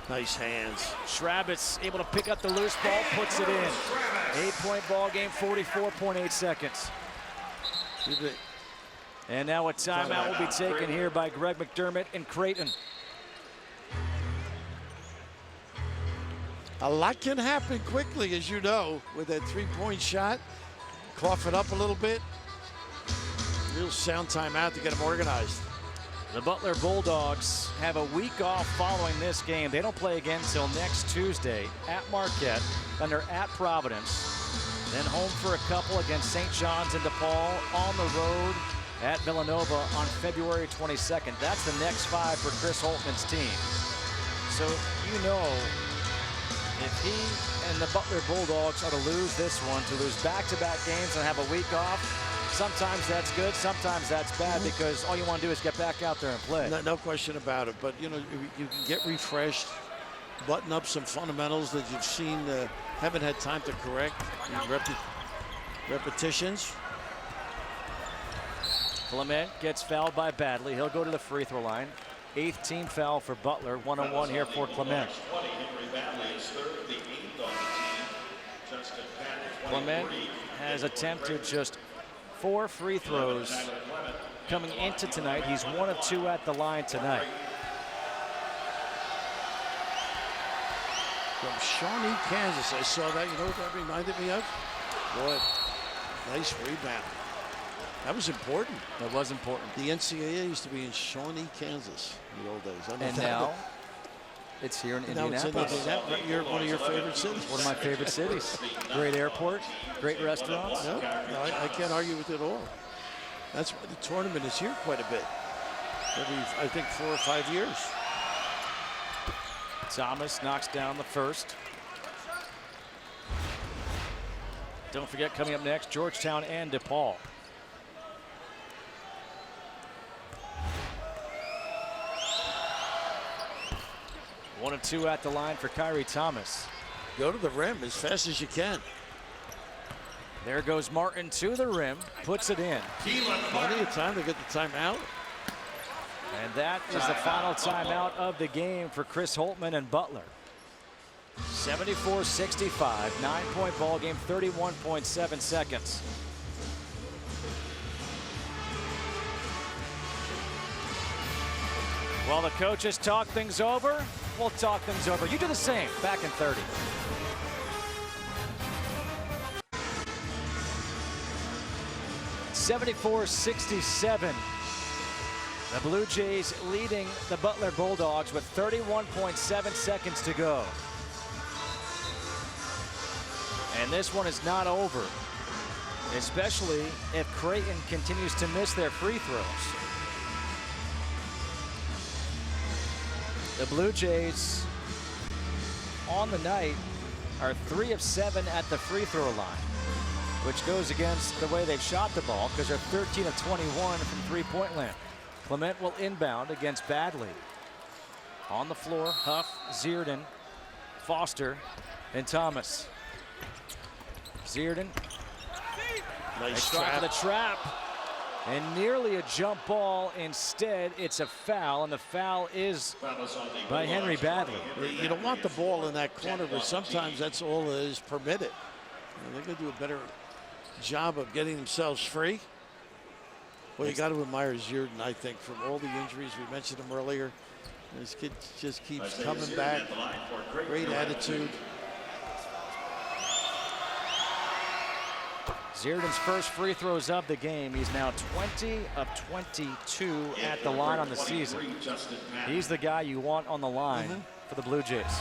Speaker 2: Nice hands.
Speaker 1: Schrabis able to pick up the loose ball, puts it in. 8-point ball game, 44.8 seconds. And now a timeout will be taken here by Greg McDermott and Creighton.
Speaker 2: A lot can happen quickly, as you know, with that three-point shot. Cough it up a little bit. Real sound timeout to get them organized.
Speaker 1: The Butler Bulldogs have a week off following this game. They don't play again until next Tuesday at Marquette, then they're at Providence, then home for a couple against St. John's and DePaul, on the road at Villanova on February 22nd. That's the next 5 for Chris Holtman's team. So you know, if he and the Butler Bulldogs are to lose this one, to lose back-to-back games and have a week off, sometimes that's good, sometimes that's bad, because all you want to do is get back out there and play.
Speaker 2: No question about it. But, you know, you can get refreshed. button up some fundamentals that you've seen, haven't had time to correct in repetitions.
Speaker 1: Clement gets fouled by Badley. He'll go to the free throw line. 8th team foul for Butler. 1-on-1 here for Clement. Clement has attempted just 4 free throws coming into tonight. He's 1 of 2 at the line tonight.
Speaker 2: From Shawnee, Kansas. I saw that. You know what that reminded me of? Boy, nice rebound. That was important.
Speaker 1: That was important.
Speaker 2: The NCAA used to be in Shawnee, Kansas in the old days.
Speaker 1: And now it's here in Indianapolis.
Speaker 2: You're one of your favorite cities.
Speaker 1: One of my favorite cities. Great airport, great restaurants.
Speaker 2: No, I can't argue with it at all. That's why the tournament is here quite a bit. Every, I think, 4 or 5 years.
Speaker 1: Thomas knocks down the first. Don't forget, coming up next, Georgetown and DePaul. One of 2 at the line for Kyrie Thomas.
Speaker 2: Go to the rim as fast as you can.
Speaker 1: There goes Martin to the rim, puts it in.
Speaker 2: Plenty of time to get the timeout.
Speaker 1: And that is the final timeout of the game for Chris Holtmann and Butler. 74-65, 9-point ball game, 31.7 seconds. While the coaches talk things over, we'll talk things over. You do the same, back in 30. (74-67). The Blue Jays leading the Butler Bulldogs with 31.7 seconds to go. And this one is not over, especially if Creighton continues to miss their free throws. The Blue Jays on the night are 3 of 7 at the free throw line, which goes against the way they've shot the ball because they're 13 of 21 from three-point land. Clement will inbound against Badley. On the floor, Huff, Zierden, Foster, and Thomas. Zierden.
Speaker 2: Nice
Speaker 1: try
Speaker 2: trap.
Speaker 1: for the trap. And nearly a jump ball. Instead, it's a foul, and the foul is by Henry Badley.
Speaker 2: You don't want the ball in that corner, but sometimes that's all that is permitted. They're going to do a better job of getting themselves free. Well, you got to admire Zierden, I think, from all the injuries. We mentioned him earlier. This kid just keeps coming back. Great attitude.
Speaker 1: Zierden's first free throws of the game. He's now 20 of 22 at the line on the season. He's the guy you want on the line for the Blue Jays.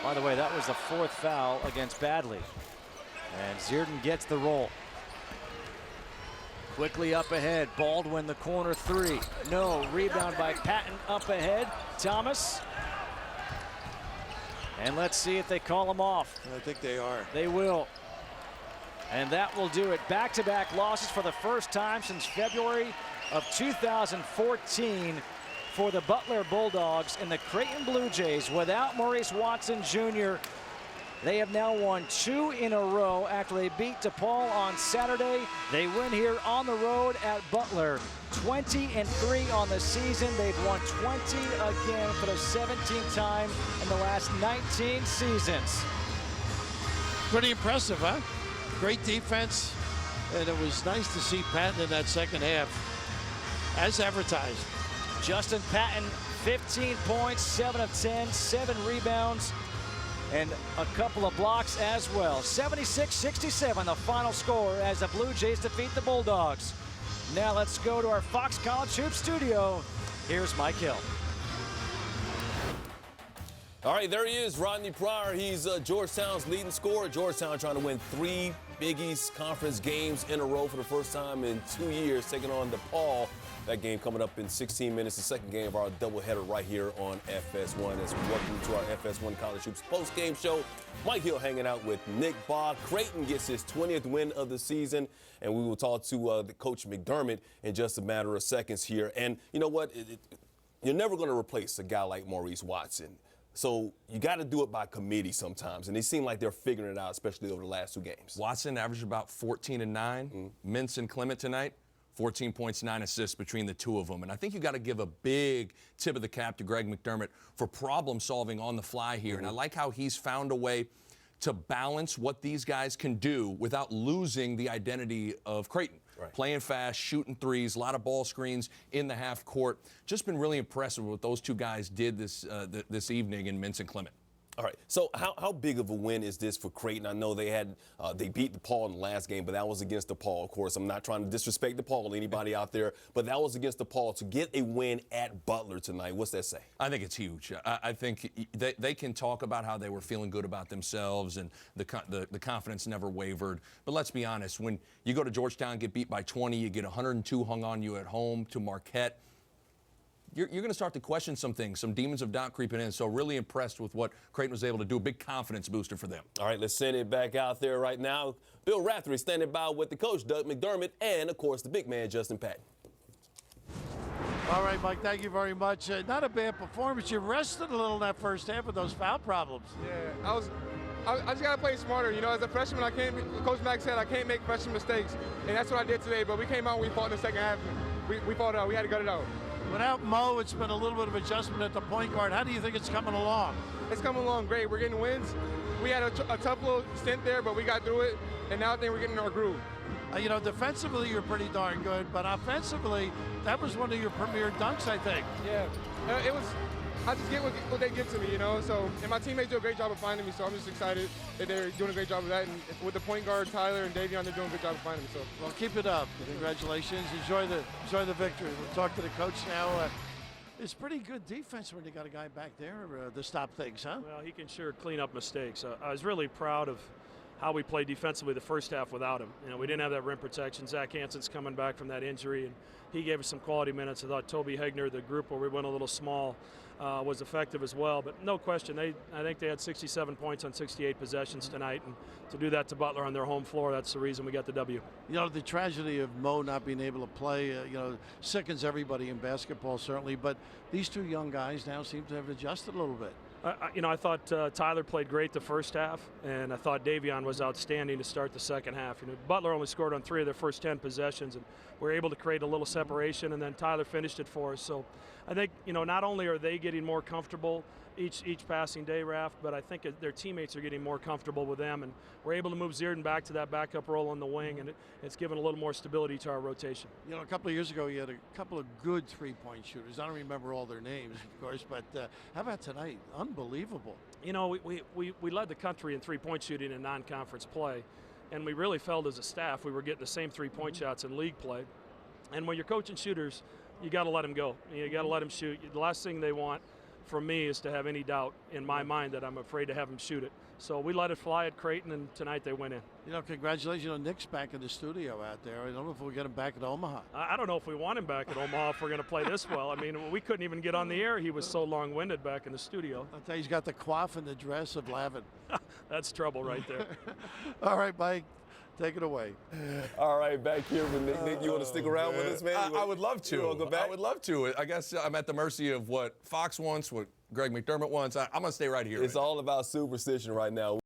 Speaker 1: By the way, that was the 4th foul against Badley. And Zierden gets the roll. Quickly up ahead, Baldwin, the corner 3. No, rebound by Patton up ahead. Thomas. And let's see if they call him off.
Speaker 2: I think they are.
Speaker 1: They will. And that will do it. Back-to-back losses for the first time since February of 2014 for the Butler Bulldogs and the Creighton Blue Jays. Without Maurice Watson Jr., they have now won 2 in a row after they beat DePaul on Saturday. They win here on the road at Butler. 20-3 on the season. They've won 20 again for the 17th time in the last 19 seasons.
Speaker 2: Pretty impressive, huh? Great defense, and it was nice to see Patton in that second half, as advertised.
Speaker 1: Justin Patton, 15 points, 7 of 10, 7 rebounds, and a couple of blocks as well. 76-67, the final score as the Blue Jays defeat the Bulldogs. Now let's go to our Fox College Hoops studio. Here's Mike Hill.
Speaker 6: All right, there he is, Rodney Pryor. He's Georgetown's leading scorer. Georgetown trying to win 3 Big East Conference games in a row for the first time in 2 years, taking on DePaul. That game coming up in 16 minutes, the second game of our doubleheader right here on FS1. As we welcome to our FS1 College Hoops post-game show. Mike Hill hanging out with Nick Baugh. Creighton gets his 20th win of the season, and we will talk to the Coach McDermott in just a matter of seconds here. And you know what? You're never going to replace a guy like Maurice Watson. So you got to do it by committee sometimes, and they seem like they're figuring it out, especially over the last 2 games.
Speaker 7: Watson averaged about 14 and 9. Mintz and Clement tonight, 14 points, 9 assists between the two of them. And I think you got to give a big tip of the cap to Greg McDermott for problem solving on the fly here. And I like how he's found a way to balance what these guys can do without losing the identity of Creighton. Right. Playing fast, shooting threes, a lot of ball screens in the half court. Just been really impressive with what those two guys did this evening in Mintz and Clement.
Speaker 6: All right. So how big of a win is this for Creighton? I know they beat DePaul in the last game, but that was against DePaul. Of course, I'm not trying to disrespect DePaul, anybody out there, but that was against DePaul. To get a win at Butler tonight, what's that say?
Speaker 7: I think it's huge. I think they can talk about how they were feeling good about themselves and the confidence never wavered. But let's be honest, when you go to Georgetown, get beat by 20, you get 102 hung on you at home to Marquette, you're going to start to question some things. Some demons of doubt creeping in. So really impressed with what Creighton was able to do. A big confidence booster for them.
Speaker 6: All right, let's send it back out there right now. Bill Rathry standing by with the coach, Doug McDermott, and, of course, the big man, Justin Patton.
Speaker 2: All right, Mike, thank you very much. Not a bad performance. You rested a little in that first half with those foul problems.
Speaker 9: Yeah, I just got to play smarter. You know, as a freshman, Coach Mack said I can't make freshman mistakes. And that's what I did today. But we came out and we fought in the second half. We fought it out. We had to gut it out.
Speaker 2: Without Mo, it's been a little bit of adjustment at the point guard. How do you think it's coming along?
Speaker 9: It's coming along great. We're getting wins. We had a tough little stint there, but we got through it. And now I think we're getting our groove.
Speaker 2: You know, defensively, you're pretty darn good. But offensively, that was one of your premier dunks, I think.
Speaker 9: Yeah. It was. I just get what they give to me, you know. So, and my teammates do a great job of finding me. So I'm just excited that they're doing a great job of that. And with the point guard Tyler and Davion, they're doing a good job of finding me. So,
Speaker 2: well, keep it up. Congratulations. Enjoy the victory. We'll talk to the coach now. It's pretty good defense when you got a guy back there to stop things, huh?
Speaker 8: Well, he can sure clean up mistakes. I was really proud of how we played defensively the first half without him. You know, we didn't have that rim protection. Zach Hansen's coming back from that injury, and he gave us some quality minutes. I thought Toby Hegner, the group where we went a little small, was effective as well. But no question, I think they had 67 points on 68 possessions tonight, and to do that to Butler on their home floor, that's the reason we got the W.
Speaker 2: You know, the tragedy of Mo not being able to play, you know, sickens everybody in basketball, certainly. But these two young guys now seem to have adjusted a little bit.
Speaker 8: You know, I thought Tyler played great the first half, and I thought Davion was outstanding to start the second half. You know, Butler only scored on 3 of their first 10 possessions, and we were able to create a little separation, and then Tyler finished it for us. So I think, you know, not only are they getting more comfortable each passing day, Raf, but I think their teammates are getting more comfortable with them, and we're able to move Zierden back to that backup role on the wing, and it's given a little more stability to our rotation.
Speaker 2: You know, a couple of years ago, you had a couple of good three-point shooters. I don't remember all their names, of course, but how about tonight? Unbelievable.
Speaker 8: You know, we led the country in three-point shooting in non-conference play, and we really felt as a staff we were getting the same three-point shots in league play. And when you're coaching shooters, you got to let them go. You got to let them shoot. The last thing they want from me is to have any doubt in my mind that I'm afraid to have them shoot it. So we let it fly at Creighton, and tonight they went in.
Speaker 2: You know, congratulations. You know, Nick's back in the studio out there. I don't know if we'll get him back at Omaha.
Speaker 8: I don't know if we want him back at Omaha if we're going to play this well. I mean, we couldn't even get on the air. He was so long-winded back in the studio.
Speaker 2: I'll tell you, he's got the coif and the dress of Lavin.
Speaker 8: That's trouble right there.
Speaker 2: All right, Mike. Take it away.
Speaker 6: All right, back here with Nick. Nick, you want to stick around with us, man?
Speaker 7: I would love to.
Speaker 6: You want to go back?
Speaker 7: I would love to. I guess I'm at the mercy of what Fox wants, what Greg McDermott wants. I'm going to stay right here.
Speaker 6: It's all about superstition right now.